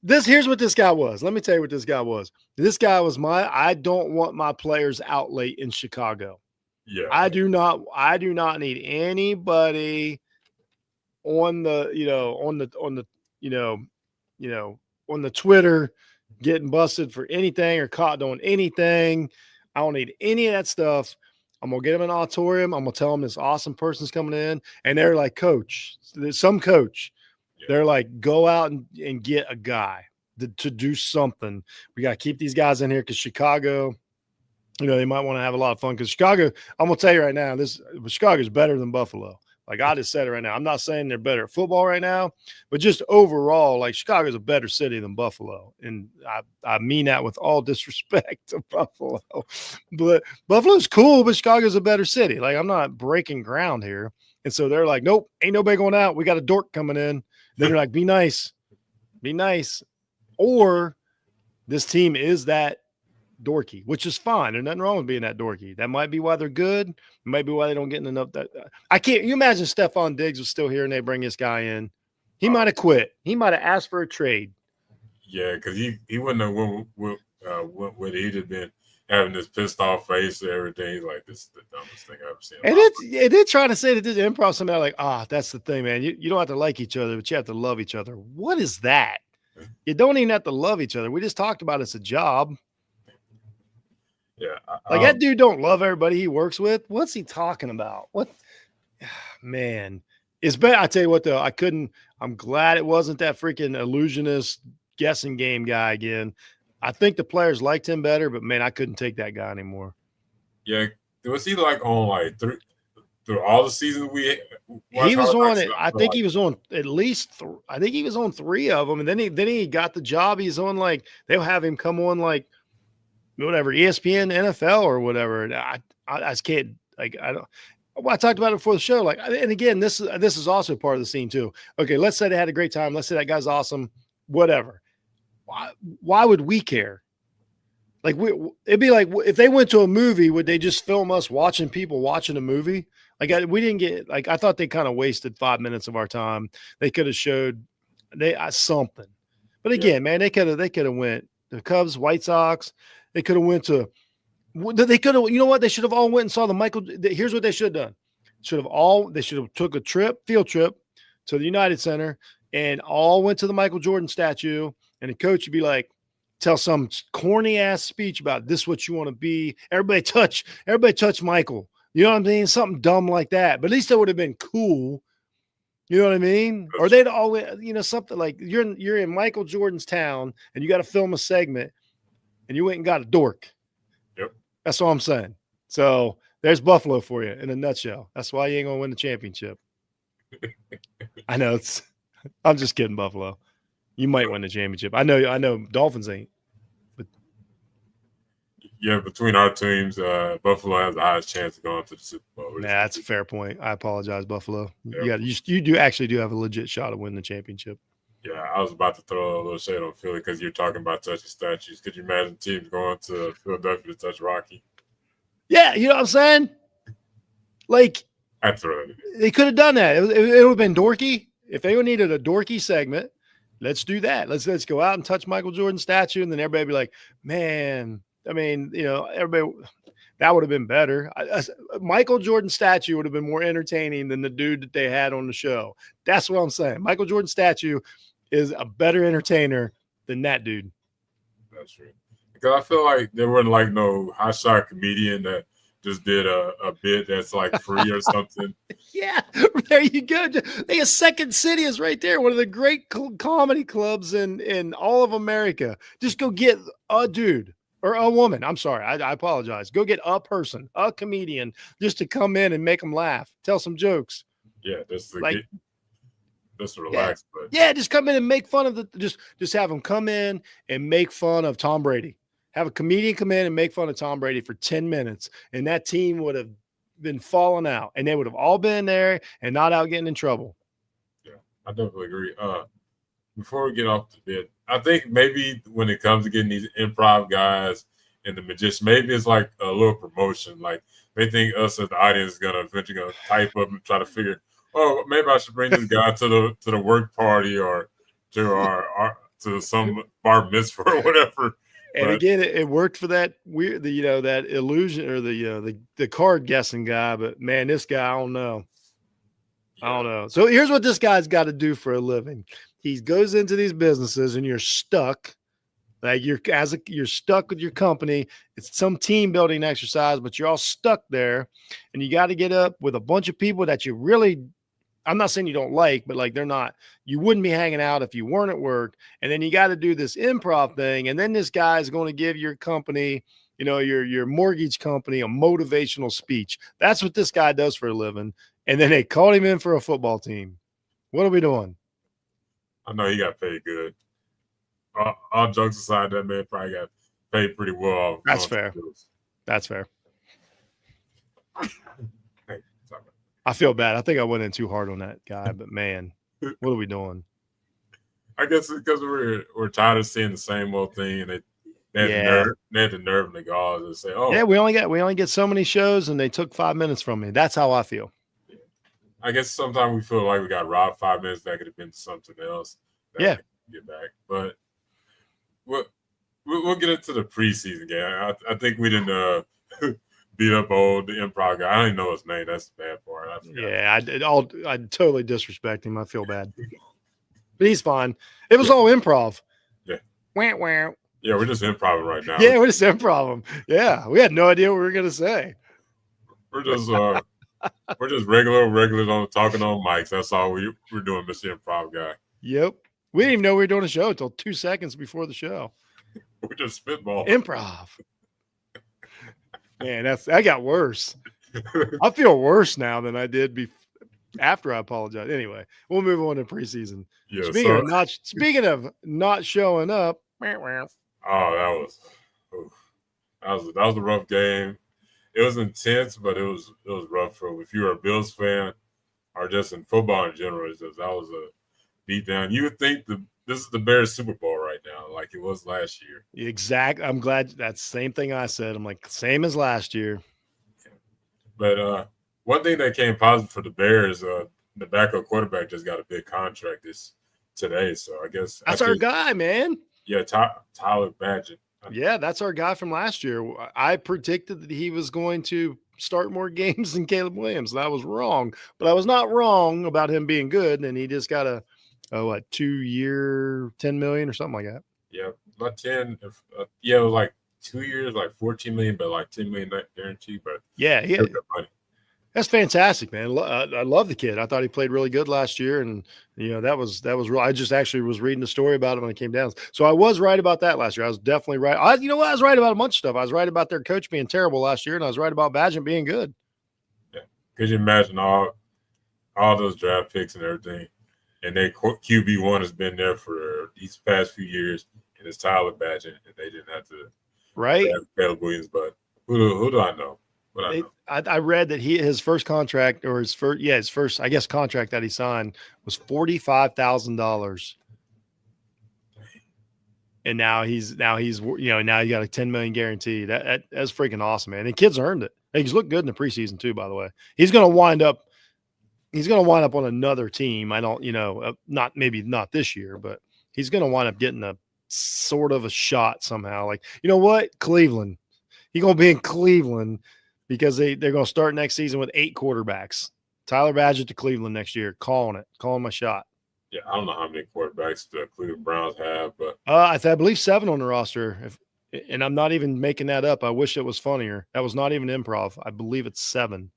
Here's what this guy was. Let me tell you what this guy was. This guy was I don't want my players out late in Chicago. Yeah. I do not need anybody on the Twitter getting busted for anything or caught doing anything. I don't need any of that stuff. I'm going to get them an auditorium. I'm going to tell them this awesome person's coming in. And they're like, coach, there's some coach. Yeah. They're like, go out and get a guy to do something. We got to keep these guys in here because Chicago, they might want to have a lot of fun because Chicago, I'm going to tell you right now, Chicago is better than Buffalo. Like I just said it right now. I'm not saying they're better at football right now, but just overall, like Chicago's a better city than Buffalo. And I mean that with all disrespect to Buffalo. But Buffalo's cool, but Chicago's a better city. Like I'm not breaking ground here. And so they're like, nope, ain't nobody going out. We got a dork coming in. Then you're like, be nice. Be nice. Or this team is that dorky, which is fine. There's nothing wrong with being that dorky. That might be why they're good. It might be why they don't get enough. I can't. You imagine Stephon Diggs was still here and they bring this guy in. He might have quit. He might have asked for a trade. Yeah, because he wouldn't have went with he'd have been having this pissed off face and everything. He's like, this is the dumbest thing I've ever seen. And it did try to say that this improv somehow like, that's the thing, man. You don't have to like each other, but you have to love each other. What is that? You don't even have to love each other. We just talked about it's a job. Yeah. Like that dude don't love everybody he works with. What's he talking about? What? Man, it's bad. I tell you what, though, I'm glad it wasn't that freaking illusionist guessing game guy again. I think the players liked him better, but man, I couldn't take that guy anymore. Yeah. Was he like on like through all the seasons he was on it. I think he was on at least I think he was on 3 of them. And then he got the job. He's on like, they'll have him come on like, whatever, ESPN, NFL or whatever. And I just can't, like, Well, I talked about it before the show. Like, and again, this is also part of the scene too. Okay, let's say they had a great time. Let's say that guy's awesome. Whatever. Why would we care? Like, it'd be like if they went to a movie, would they just film us watching people watching a movie? Like, we didn't get like I thought they kind of wasted 5 minutes of our time. They could have showed something. But again, man, they could have went the Cubs, White Sox. They could have went to. They could have, you know what? They should have all went and saw the Michael. Here's what they should have done. They should have took a field trip to the United Center and all went to the Michael Jordan statue. And the coach would be like, tell some corny ass speech about this, what you want to be. Everybody touch Michael. You know what I mean? Something dumb like that. But at least that would have been cool. You know what I mean? Or they'd always, something like you're in Michael Jordan's town and you got to film a segment and you went and got a dork. Yep. That's all I'm saying. So there's Buffalo for you in a nutshell. That's why you ain't gonna win the championship. I know I'm just kidding, Buffalo. You might win the championship. I know Dolphins ain't. But yeah, between our teams, Buffalo has the highest chance of going to the Super Bowl. Nah, that's a fair point. I apologize, Buffalo. Yep. You do a legit shot of winning the championship. Yeah, I was about to throw a little shade on Philly because you're talking about touching statues. Could you imagine teams going to Philadelphia to touch Rocky? Yeah, you know what I'm saying? Like, absolutely, they could have done that. It would have been dorky. If they needed a dorky segment, let's do that. Let's go out and touch Michael Jordan's statue, and then everybody be like, man, I mean, everybody. That would have been better. Michael Jordan statue would have been more entertaining than the dude that they had on the show. That's what I'm saying. Michael Jordan statue is a better entertainer than that dude. That's true. Because I feel like there wasn't like no hotshot comedian that just did a bit that's like free or something. Yeah, there you go. Hey, Second City is right there. One of the great comedy clubs in all of America. Just go get a dude. Or a woman. I'm sorry. I apologize. Go get a person, a comedian, just to come in and make them laugh, tell some jokes. Yeah, just to relax. Yeah, but yeah, just come in and make fun of just have them come in and make fun of Tom Brady. Have a comedian come in and make fun of Tom Brady for 10 minutes, and that team would have been falling out, and they would have all been there and not out getting in trouble. Yeah, I definitely agree. Before we get off the bit, I think maybe when it comes to getting these improv guys and the magician, maybe it's like a little promotion. Like they think us as the audience is gonna eventually type up and try to figure, oh, maybe I should bring this guy to the work party or to some bar mitzvah or whatever. And again, it worked for that weird, that illusion or the card guessing guy. But man, this guy, I don't know. Yeah. I don't know. So here's what this guy's got to do for a living. He goes into these businesses and you're stuck. Like you're stuck with your company. It's some team building exercise, but you're all stuck there. And you got to get up with a bunch of people that you really, I'm not saying you don't like, but like you wouldn't be hanging out if you weren't at work. And then you got to do this improv thing. And then this guy is going to give your company, your mortgage company, a motivational speech. That's what this guy does for a living. And then they called him in for a football team. What are we doing? I know he got paid good. All jokes aside, that man probably got paid pretty well. That's fair. That's fair. Hey, I feel bad. I think I went in too hard on that guy, but man, what are we doing? I guess it's because we're tired of seeing the same old thing, and they had the nerve and the gall to say, "Oh, yeah, we only get so many shows, and they took 5 minutes from me." That's how I feel. I guess sometimes we feel like we got robbed 5 minutes. That could have been something else. Yeah. Get back. But we'll get into the preseason game. I think we didn't beat up the improv guy. I don't even know his name. That's the bad part. I totally disrespect him. I feel bad. But he's fine. It was all improv. Yeah. Wah. Yeah, we're just improv right now. Yeah, we're just improv. Yeah, we had no idea what we were going to say. We're just we're just regulars on talking on mics. That's all we're doing, Mr. Improv Guy. Yep. We didn't even know we were doing a show until 2 seconds before the show. We're just spitballing. Improv. Man, that got worse. I feel worse now than I did after I apologize. Anyway, we'll move on to preseason. Yeah, speaking of not showing up. Oh, that was a rough game. it was intense, but it was rough for if you were a Bills fan or just in football in general. It's just that was a beat down. You would think this is the Bears Super Bowl right now, like it was last year. Exact. I'm glad that's the same thing I said. I'm like, same as last year. But one thing that came positive for the Bears, the backup quarterback just got a big contract today. So I guess that's our guy, man. Yeah, Tyler Badgett. Yeah, that's our guy from last year. I predicted that he was going to start more games than Caleb Williams, and I was wrong. But I was not wrong about him being good, and he just got a 2-year, $10 million or something like that. Yeah, not 10. Yeah, it was like 2 years, like 14 million, but like 10 million guaranteed. But yeah. That's fantastic, man. I love the kid. I thought he played really good last year, and that was real. I just actually was reading the story about it when it came down. So I was right about that last year. I was definitely right. I was right about a bunch of stuff. I was right about their coach being terrible last year, and I was right about Badgett being good. Yeah, could you imagine all those draft picks and everything, and their QB1 has been there for these past few years, and it's Tyler Badgett, and they didn't have to draft Caleb Williams. But who do I know? I read that his first contract or his first I guess contract that he signed was $45,000, and now he's now he got a $10 million guarantee. That's freaking awesome, man. And kids earned it. He's looked good in the preseason too, by the way. He's going to wind up on another team. I don't maybe not this year, but he's going to wind up getting a sort of a shot somehow. Like, you know what, Cleveland. He's going to be in Cleveland. Because they're going to start next season with 8 quarterbacks. Tyler Badgett to Cleveland next year. Calling my shot. Yeah, I don't know how many quarterbacks the Cleveland Browns have, but I believe 7 on the roster. And I'm not even making that up. I wish it was funnier. That was not even improv. I believe it's 7.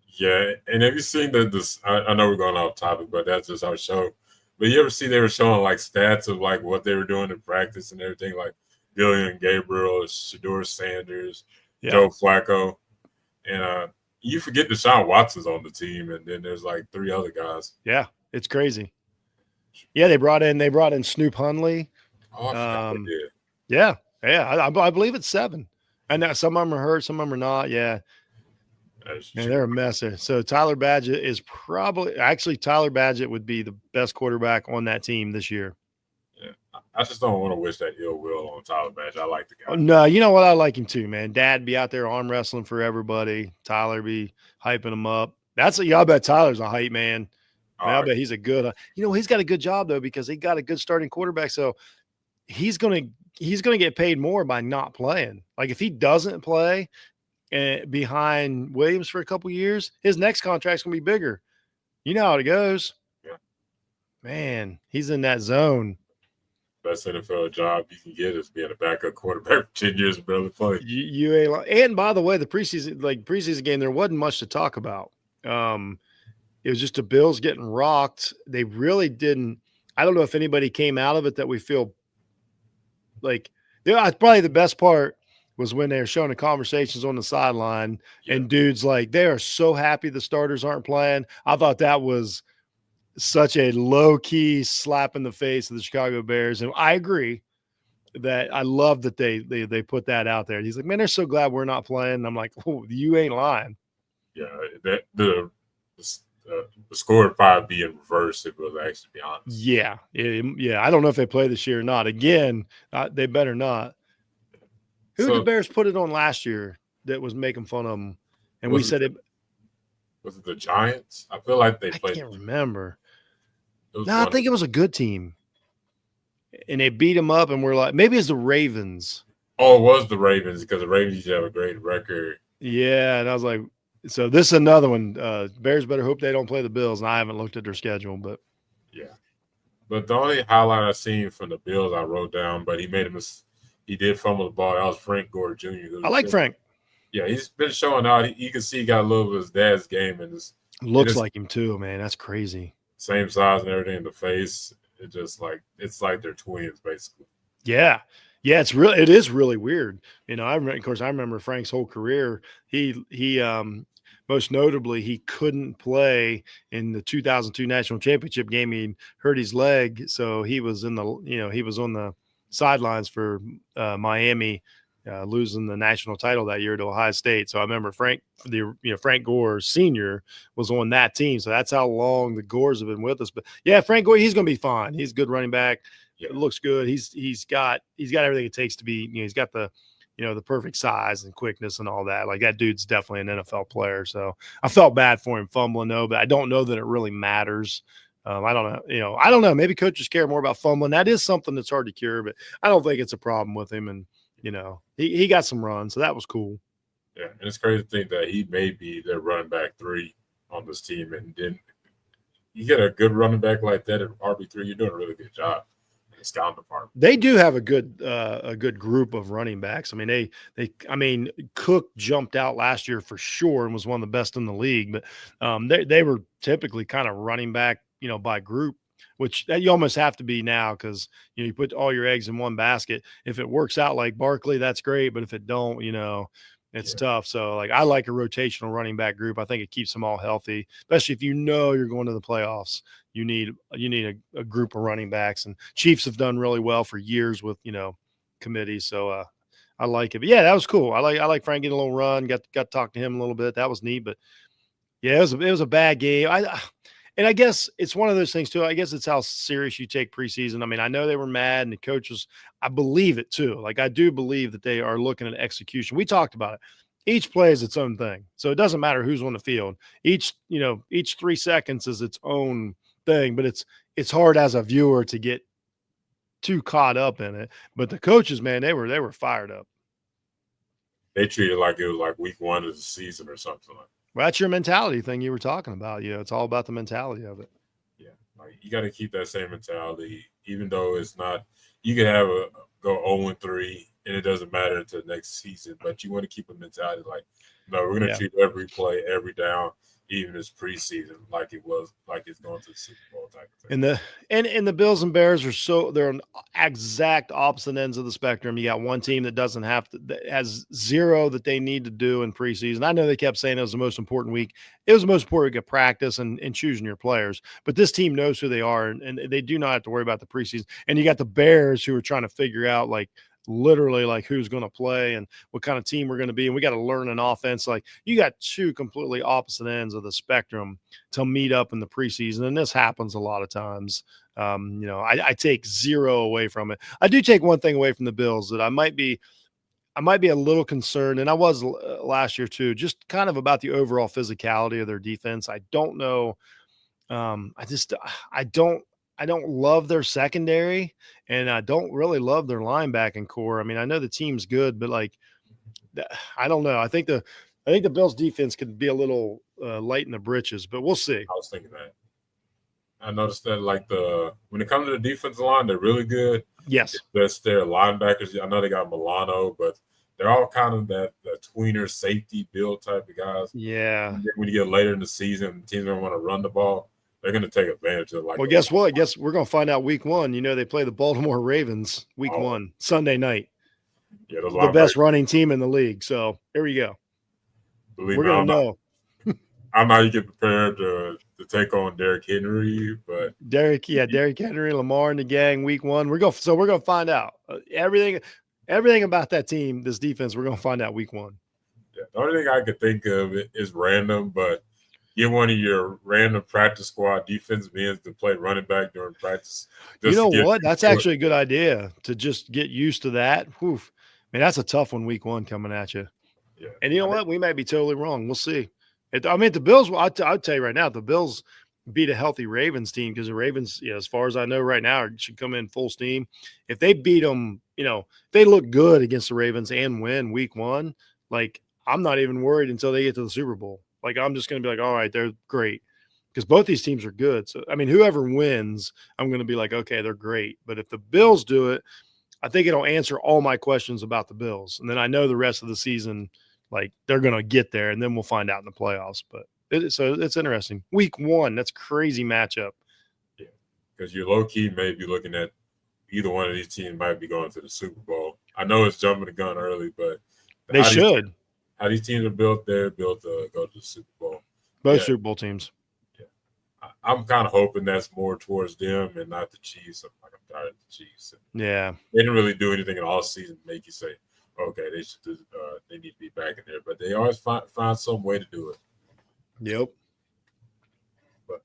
Yeah, and have you seen this? I know we're going off topic, but that's just our show. But you ever see they were showing like stats of like what they were doing in practice and everything, like Billion Gabriel, Shedeur Sanders, Joe Flacco. And you forget Deshaun Watson's on the team, and then there's like 3 other guys. Yeah, it's crazy. Yeah, they brought in Snoop Hundley. Oh, I forgot they did. Yeah, I believe it's 7. And some of them are hurt, some of them are not. Yeah, and they're a mess there. So Tyler Badgett is Tyler Badgett would be the best quarterback on that team this year. I just don't want to wish that ill will on Tyler Badgett. I like the guy. Oh, no, you know what? I like him too, man. Dad be out there arm wrestling for everybody. Tyler be hyping him up. I bet Tyler's a hype man. I bet he's a good. He's got a good job though because he got a good starting quarterback. So he's gonna get paid more by not playing. Like if he doesn't play behind Williams for a couple years, his next contract's gonna be bigger. You know how it goes. Yeah. Man, he's in that zone. Best NFL job you can get is being a backup quarterback for 10 years and barely play. You ain't. And by the way, the preseason game, there wasn't much to talk about. It was just the Bills getting rocked. They really didn't. I don't know if anybody came out of it that we feel like. Probably the best part was when they were showing the conversations on the sideline, and dudes like they are so happy the starters aren't playing. I thought that was such a low-key slap in the face of the Chicago Bears. And I agree that I love that they put that out there. He's like, man, they're so glad we're not playing. And I'm like, oh, you ain't lying. Yeah, the score would probably be in reverse if it was actually be honest. Yeah. I don't know if they play this year or not. Again, they better not. Who did the Bears put it on last year that was making fun of them? And we said it. Was it the Giants? I feel like they played. I can't remember. No, I think it was a good team. And they beat them up, and we're like, maybe it's the Ravens. Oh, it was the Ravens because the Ravens used to have a great record. Yeah, and I was like, so this is another one. Bears better hope they don't play the Bills, and I haven't looked at their schedule, but. Yeah. But the only highlight I seen from the Bills I wrote down, but he did fumble the ball. That was Frank Gore Jr. I like Frank. Yeah, he's been showing out. You can see he got a little of his dad's game. Looks like him too, man. That's crazy. Same size and everything in the face. It's like they're twins, basically. Yeah. Yeah, it is really weird. I remember Frank's whole career. He most notably, he couldn't play in the 2002 national championship game. He hurt his leg, so he was he was on the sidelines for Miami losing the national title that year to Ohio State. So I remember Frank Gore Sr. was on that team. So that's how long the Gores have been with us. But yeah, Frank Gore, he's going to be fine. He's a good running back. Yeah. It looks good. He's got everything it takes to be. He's got the the perfect size and quickness and all that. Like that dude's definitely an NFL player. So I felt bad for him fumbling though, but I don't know that it really matters. I don't know. I don't know. Maybe coaches care more about fumbling. That is something that's hard to cure, but I don't think it's a problem with him. And he got some runs, so that was cool. Yeah, and it's crazy to think that he may be their running back 3 on this team, and then you get a good running back like that at RB3, you're doing a really good job. Scouting department. They do have a good group of running backs. I mean, Cook jumped out last year for sure and was one of the best in the league. But they were typically kind of running back, by group, which you almost have to be now because you put all your eggs in one basket. If it works out like Barkley, that's great. But if it don't, it's tough. So I like a rotational running back group. I think it keeps them all healthy, especially if you're going to the playoffs. You need a group of running backs, and Chiefs have done really well for years with committees. So I like it. But yeah, that was cool. I like Frank getting a little run. Got to talk to him a little bit. That was neat. But yeah, it was a bad game. And I guess it's one of those things too. I guess it's how serious you take preseason. I mean, I know they were mad, and the coaches, I believe it too. I do believe that they are looking at execution. We talked about it. Each play is its own thing. So it doesn't matter who's on the field. Each 3 seconds is its own thing, but it's hard as a viewer to get too caught up in it. But the coaches, man, they were fired up. They treated it like it was like week 1 of the season or something like that. Well, that's your mentality thing you were talking about. It's all about the mentality of it. Yeah, you got to keep that same mentality, even though it's not. You can have go 0-3, and it doesn't matter until next season. But you want to keep a mentality like, no, we're going to treat every play, every down, even as preseason, like it's going to the Super Bowl type of thing. And the Bills and Bears they're on exact opposite ends of the spectrum. You got one team that that has 0 that they need to do in preseason. I know they kept saying it was the most important week. It was the most important week of practice and choosing your players. But this team knows who they are, and they do not have to worry about the preseason. And you got the Bears who are trying to figure out literally who's going to play and what kind of team we're going to be. And we got to learn an offense. You got 2 completely opposite ends of the spectrum to meet up in the preseason. And this happens a lot of times. I take 0 away from it. I do take one thing away from the Bills that I might be a little concerned. And I was last year too, just kind of about the overall physicality of their defense. I don't know. I don't love their secondary, and I don't really love their linebacking core. I mean, I know the team's good, but I don't know. I think the Bills defense could be a little light in the britches, but we'll see. I was thinking that. I noticed that when it comes to the defensive line, they're really good. Yes. That's their linebackers. I know they got Milano, but they're all kind of that tweener safety build type of guys. Yeah. When you get later in the season, teams don't want to run the ball. They're going to take advantage of Well, guess what? I guess we're going to find out week 1. They play the Baltimore Ravens week 1, Sunday night. Yeah, the best running team in the league. So here we go. We're going to know. I'm not get prepared to take on Derrick Henry, but Derrick Henry, Lamar, and the gang week 1. We're going to find out everything about that team, this defense. We're going to find out week 1. Yeah, the only thing I could think of is random, but get one of your random practice squad defense men to play running back during practice. You know what? That's actually a good idea to just get used to that. Whew. Man, that's a tough one week 1 coming at you. Yeah. And you know what? We might be totally wrong. We'll see. The Bills, I'll tell you right now, the Bills beat a healthy Ravens team because the Ravens, as far as I know right now, should come in full steam. If they beat them, if they look good against the Ravens and win week 1, I'm not even worried until they get to the Super Bowl. I'm just going to be all right, they're great because both these teams are good. So, I mean, whoever wins, I'm going to be okay, they're great. But if the Bills do it, I think it'll answer all my questions about the Bills. And then I know the rest of the season, they're going to get there, and then we'll find out in the playoffs. But so it's interesting. Week 1, that's crazy matchup. Yeah, because you low-key may be looking at either one of these teams might be going to the Super Bowl. I know it's jumping the gun early, but they should. How these teams are built, they're built to go to the Super Bowl. Both Super Bowl teams. Yeah. I'm kind of hoping that's more towards them and not the Chiefs. I'm tired of the Chiefs. Yeah. They didn't really do anything in all season to make you say, okay, they need to be back in there, but they always find some way to do it. Yep. But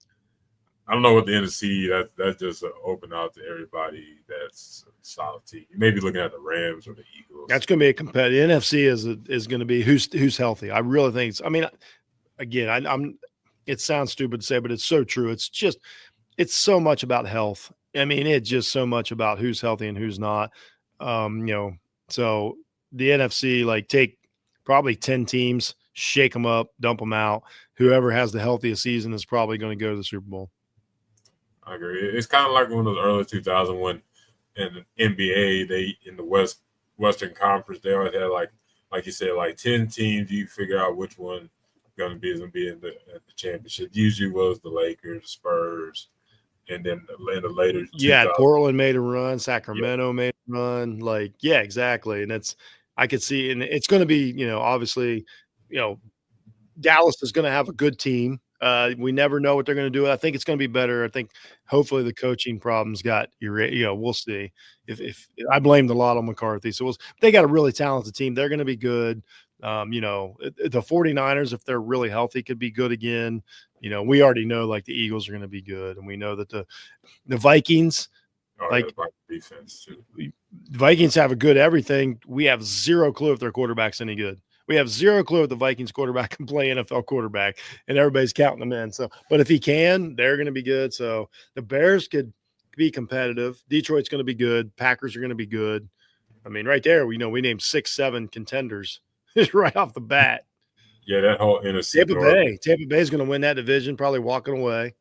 I don't know what the NFC. That's just an open out to everybody. That's a solid team. You may be looking at the Rams or the Eagles. That's going to be a competitive. NFC is going to be who's healthy. I really think. I mean, again, I'm. It sounds stupid to say, but it's so true. It's so much about health. I mean, it's just so much about who's healthy and who's not. So the NFC, like, take probably 10 teams, shake them up, dump them out. Whoever has the healthiest season is probably going to go to the Super Bowl. I agree. It's kind of like one of those early 2000 when in the NBA, they in the Western Conference, they always had like you said, like 10 teams. You figure out which one going to be in the championship. Usually was the Lakers, Spurs, and then in the later. Yeah, Portland made a run, Sacramento made a run. Like, yeah, exactly. And I could see, and it's going to be, obviously, Dallas is going to have a good team. We never know what they're going to do. I think it's going to be better. I think hopefully the coaching problems got we'll see. If I blamed a lot on McCarthy, so they got a really talented team. They're going to be good. The 49ers, if they're really healthy, could be good again. We already know like the Eagles are going to be good, and we know that the Vikings, defense too. The Vikings have a good everything. We have zero clue if their quarterback's any good. We have zero clue if the Vikings quarterback can play NFL quarterback, and everybody's counting them in. So, but if he can, they're going to be good. So the Bears could be competitive. Detroit's going to be good. Packers are going to be good. I mean, right there, we named 6-7 contenders right off the bat. Yeah, that whole NFC. Tampa Bay is going to win that division, probably walking away.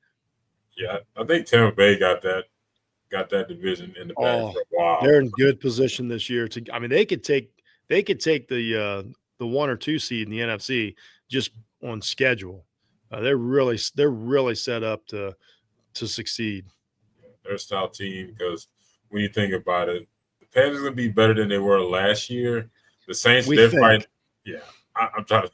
Yeah, I think Tampa Bay got that division in the bag for a while. They're in good position this year. They could take the 1 or 2 seed in the NFC just on schedule. They're really set up to succeed. They're a style team because when you think about it, the Panthers are going to be better than they were last year. The Saints, they're fighting. Yeah, I'm trying to.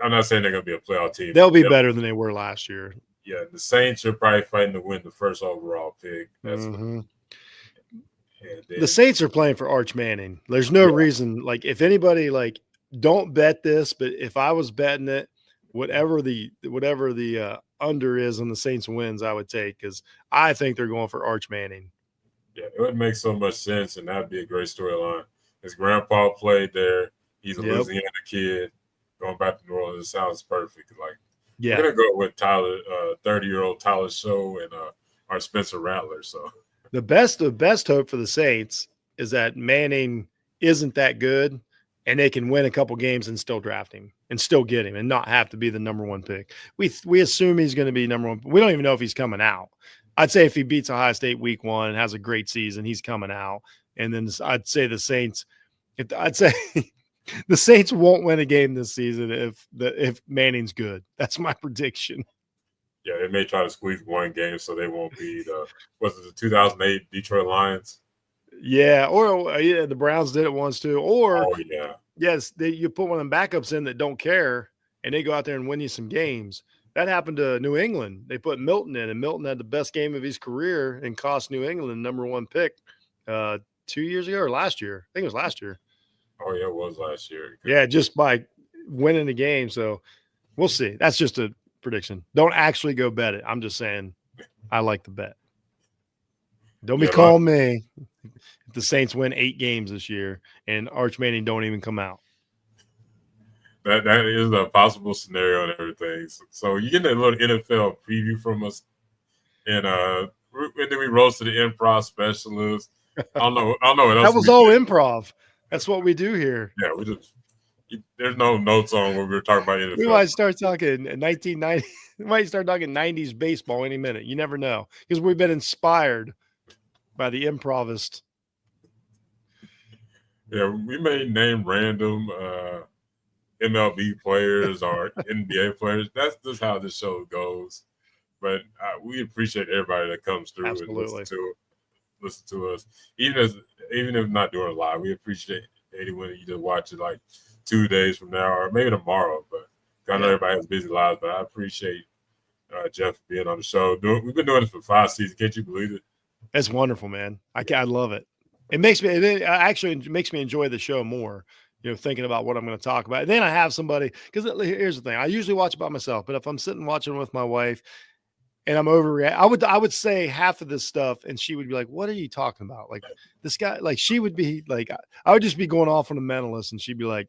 I'm not saying they're going to be a playoff team. They'll be better than they were last year. Yeah, the Saints are probably fighting to win the first overall pick. That's the Saints are playing for Arch Manning. There's no reason, like, if anybody, like, don't bet this, but if I was betting it, whatever the under is on the Saints wins, I would take, because I think they're going for Arch Manning. Yeah, it would make so much sense, and that'd be a great storyline. His grandpa played there. He's a Louisiana kid going back to New Orleans. It sounds perfect. Like, we're gonna go with Tyler, 30-year-old Tyler Show and our Spencer Rattler. So the best hope for the Saints is that Manning isn't that good, and they can win a couple games and still draft him and still get him and not have to be the number 1 pick. We assume he's going to be number 1. We don't even know if he's coming out. I'd say if he beats Ohio State week 1 and has a great season, he's coming out. And then I'd say the Saints. The Saints won't win a game this season if Manning's good. That's my prediction. Yeah, they may try to squeeze 1 game so they won't be the 2008 Detroit Lions? Yeah, or the Browns did it once too. Or yes, you put one of them backups in that don't care, and they go out there and win you some games. That happened to New England. They put Milton in, and Milton had the best game of his career and cost New England the number 1 pick 2 years ago or last year. I think it was last year. Oh, yeah, it was last year. Yeah, just by winning the game. So we'll see. That's just a prediction. Don't actually go bet it. I'm just saying I like the bet. Don't be calling me if the Saints win 8 games this year and Arch Manning don't even come out. That is a possible scenario and everything. So you get a little NFL preview from us, and then we rose to the improv specialist. I don't know what else. That was all improv. That's what we do here. Yeah, there's no notes on when we were talking about NFL. We might start talking 1990. We might start talking 90s baseball any minute. You never know, because we've been inspired by the improvist. Yeah, we may name random MLB players or NBA players. That's just how this show goes. But we appreciate everybody that comes through and listen to us. Even if not doing it live, we appreciate anyone you just watch it like 2 days from now or maybe tomorrow. But I know everybody has busy lives, but I appreciate Jeff being on the show. We've been doing this for 5 seasons. Can't you believe it? It's wonderful, man. I love it. it actually makes me enjoy the show more, thinking about what I'm going to talk about. And then I have somebody, because here's the thing. I usually watch it by myself, but if I'm sitting watching with my wife and I'm overreacting, I would say half of this stuff and she would be like, what are you talking about? Like this guy, like she would be like, I would just be going off on a mentalist and she'd be like,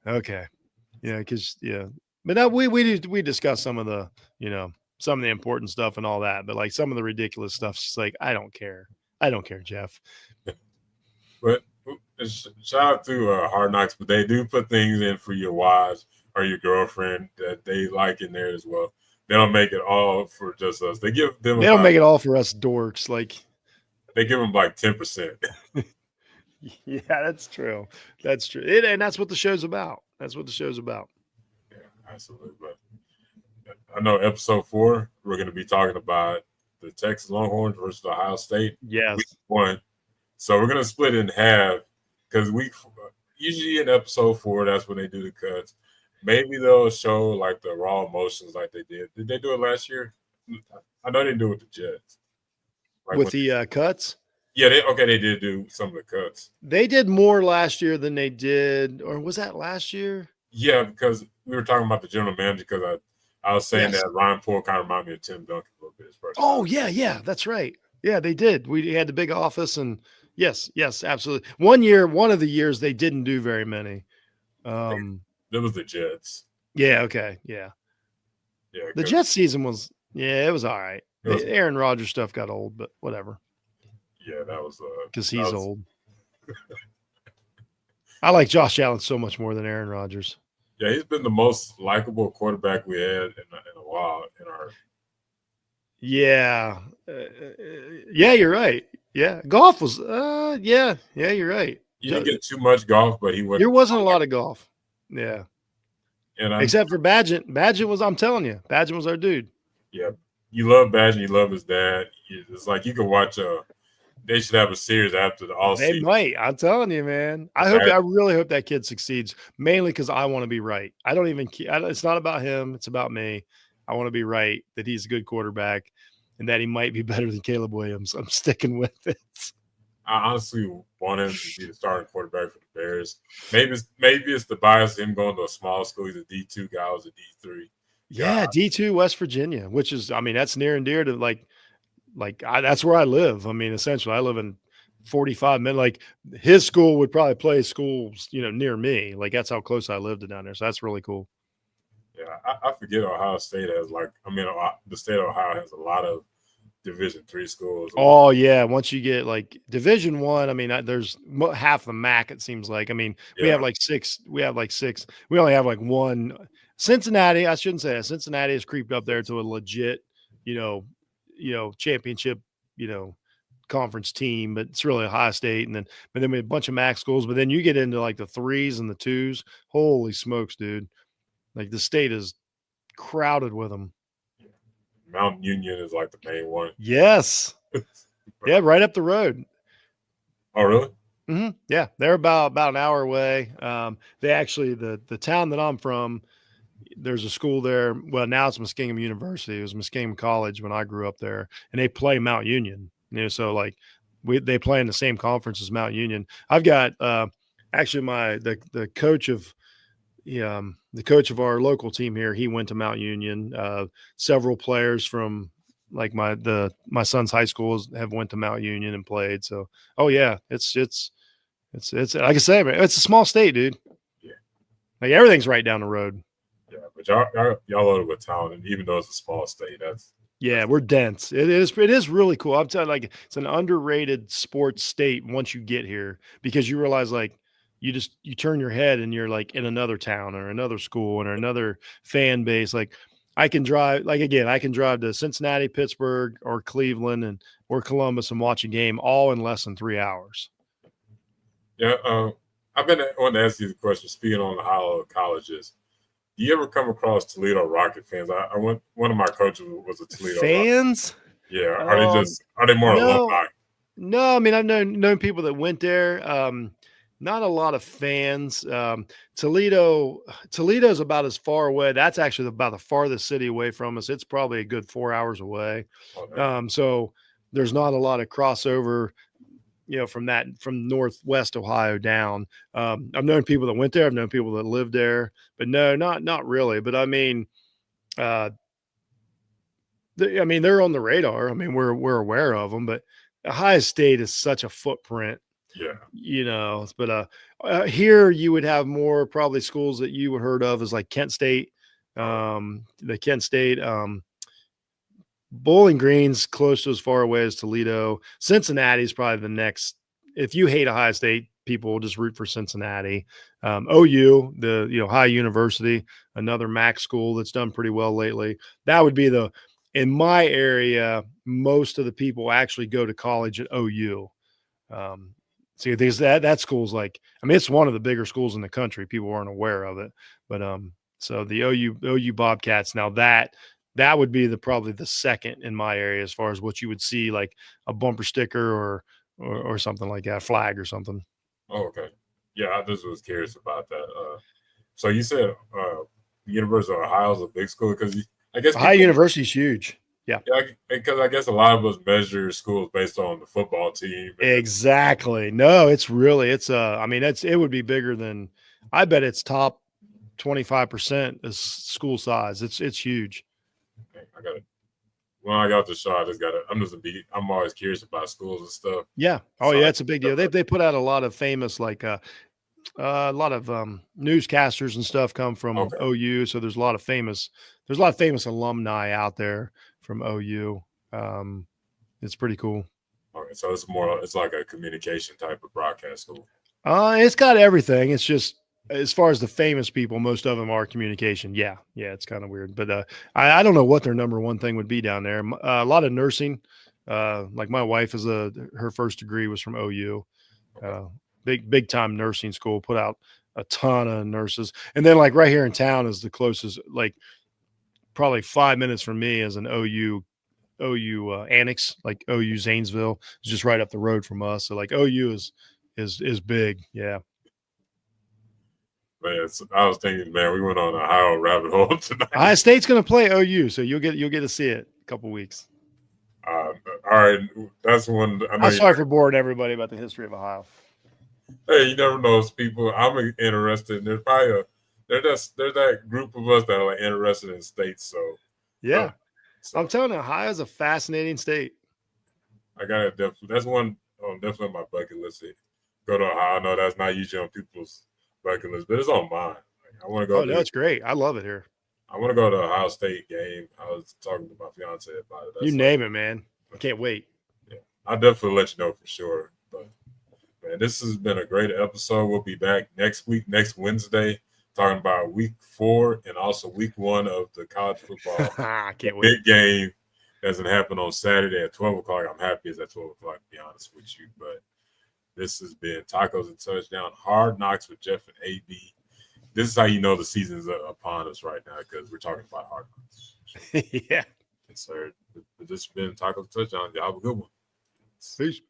okay. Cause but now we discuss some of the, some of the important stuff and all that, but like some of the ridiculous stuff, she's like, I don't care, Jeff. But shout out to Hard Knocks, but they do put things in for your wives or your girlfriend that they like in there as well. They don't make it all for just us. They give them. They don't make it all for us dorks. Like they give them like 10%. Yeah, that's true. That's true. And that's what the show's about. That's what the show's about. Yeah, absolutely. But I know episode 4, we're going to be talking about the Texas Longhorns versus Ohio State. Yes. Week 1. So we're going to split it in half because usually in episode 4, that's when they do the cuts. Maybe they'll show like the raw emotions like they did. Did they do it last year? I know they do it with the Jets. Like with the cuts? Yeah, they did do some of the cuts. They did more last year than they did, or was that last year? Yeah, because we were talking about the general manager because I was saying that Ryan Poole kind of reminded me of Tim Duncan a little bit. Oh, yeah, that's right. Yeah, they did. We had the big office and yes, absolutely. One of the years they didn't do very many. That was the Jets. Yeah, okay, yeah. Yeah, the Jets season was, it was all right. Aaron Rodgers stuff got old, but whatever. Yeah, that was because he's old. I like Josh Allen so much more than Aaron Rodgers. Yeah, he's been the most likable quarterback we had in a while in our. Yeah, you're right. Yeah, golf was. Yeah, you're right. You didn't get too much golf, but there wasn't a lot of golf. Yeah, except for Badgett. Badgett was. I'm telling you, Badgett was our dude. Yeah, you love Badgett. You love his dad. It's like you could watch They should have a series after the all season. They might. I'm telling you, man. I really hope that kid succeeds. Mainly because I want to be right. I don't even. It's not about him. It's about me. I want to be right that he's a good quarterback and that he might be better than Caleb Williams. I'm sticking with it. I honestly want him to be the starting quarterback for the Bears. Maybe it's the bias of him going to a small school. He's a D2 guy. I was a D3. Yeah, D2 West Virginia, which is, that's near and dear to that's where I live. I mean, essentially, I live in 45 minutes. Like his school would probably play schools, near me. Like that's how close I lived down there. So that's really cool. Yeah, I forget Ohio State has the state of Ohio has a lot of Division III schools. Oh yeah, once you get like Division I, there's half the MAC. It seems like. We have like 6. We have like 6. We only have like 1. Cincinnati. I shouldn't say that. Cincinnati has creeped up there to a legit, championship, conference team, but it's really Ohio State. But then we have a bunch of MAC schools, but then you get into like the 3s and the 2s. Holy smokes, dude. Like the state is crowded with them. Mount Union is like the main one. Yes. Yeah. Right up the road. Oh, really? Mm-hmm. Yeah. They're about an hour away. They actually, the town that I'm from, there's a school there. Well, now it's Muskingum University. It was Muskingum College when I grew up there, and they play Mount Union. So like they play in the same conference as Mount Union. I've got actually the coach of the coach of our local team here. He went to Mount Union. Several players from like my son's high schools have went to Mount Union and played. So yeah, it's like I say, man, it's a small state, dude. Yeah, like everything's right down the road. Yeah, but y'all loaded with talent, and even though it's a small state, we're dense. It is really cool. I'm telling you, like it's an underrated sports state once you get here because you realize like you turn your head and you're like in another town or another school or another fan base. Like I can drive to Cincinnati, Pittsburgh, or Cleveland or Columbus and watch a game all in less than 3 hours. Yeah, I've been wanting to ask you the question. Speaking on the high colleges, do you ever come across Toledo Rocket fans? I went. One of my coaches was a Toledo fans. Rocket. Yeah, are they more alumni? No, I've known people that went there. Not a lot of fans. Toledo's about as far away. That's actually about the farthest city away from us. It's probably a good 4 hours away. Okay. So there's not a lot of crossover. from Northwest Ohio down. I've known people that went there. I've known people that lived there, but no, not really. But I mean, uh, they're on the radar. I mean, we're aware of them, but Ohio State is such a footprint, Yeah. But here you would have more probably schools that you would heard of as like Kent State, the Kent State. Bowling Green's close to as far away as Toledo. Cincinnati's probably the next. If you hate Ohio State, people will just root for Cincinnati. OU, the Ohio University, another MAC school that's done pretty well lately. That would be in my area. Most of the people actually go to college at OU. So there's that school's like, I mean, it's one of the bigger schools in the country. People aren't aware of it, but so the OU Bobcats. Now that would be probably the second in my area as far as what you would see, like a bumper sticker or something like that, flag or something. Oh, okay. Yeah, I just was curious about that. So you said University of Ohio is a big school because I guess Ohio University is huge. Yeah, because I guess a lot of us measure schools based on the football team. Exactly. No, it's I mean, it would be bigger than, I bet it's top 25% is school size. It's huge. I got it. When I got the show, I'm always curious about schools and stuff. Yeah. Oh, so yeah, it's a big deal. They put out a lot of famous, like a lot of newscasters and stuff come from OU. So there's a lot of famous alumni out there from OU. It's pretty cool. Okay, so it's like a communication type of broadcast school. It's got everything. It's just, as far as the famous people, most of them are communication. Yeah, it's kind of weird, but I don't know what their number one thing would be down there. A lot of nursing. Like my wife her first degree was from OU. Big time nursing school. Put out a ton of nurses, and then like right here in town is the closest. Like probably 5 minutes from me is an OU annex, like OU Zanesville. It's just right up the road from us. So like OU is big. Yeah. Man, I was thinking, man, we went on a Ohio rabbit hole tonight. Ohio State's going to play OU, so you'll get to see it a couple weeks. All right, that's one. I'm sorry for boring everybody about the history of Ohio. Hey, you never know. People, I'm interested. There's probably there's that group of us that are like interested in states. So yeah, I'm telling you, Ohio is a fascinating state. I got it. That's one definitely on my bucket list. Go to Ohio. I know that's not usually on people's bucket list, but it's on mine. I want to go. Oh, no, it's great. I love it here. I want to go to a Ohio State game. I was talking to my fiance about it. You name it, man. I can't wait. Yeah, I'll definitely let you know for sure. But man, this has been a great episode. We'll be back next Wednesday, talking about week 4 and also week 1 of the college football. I can't wait. Big game doesn't happen on Saturday at 12 o'clock. I'm happy it's at 12 o'clock, to be honest with you. But this has been Tacos and Touchdown, Hard Knocks with Jeff and AB. This is how you know the season's upon us right now, because we're talking about Hard Knocks. Yeah. Yes, sir. This has been Tacos and Touchdown. Y'all have a good one. Peace.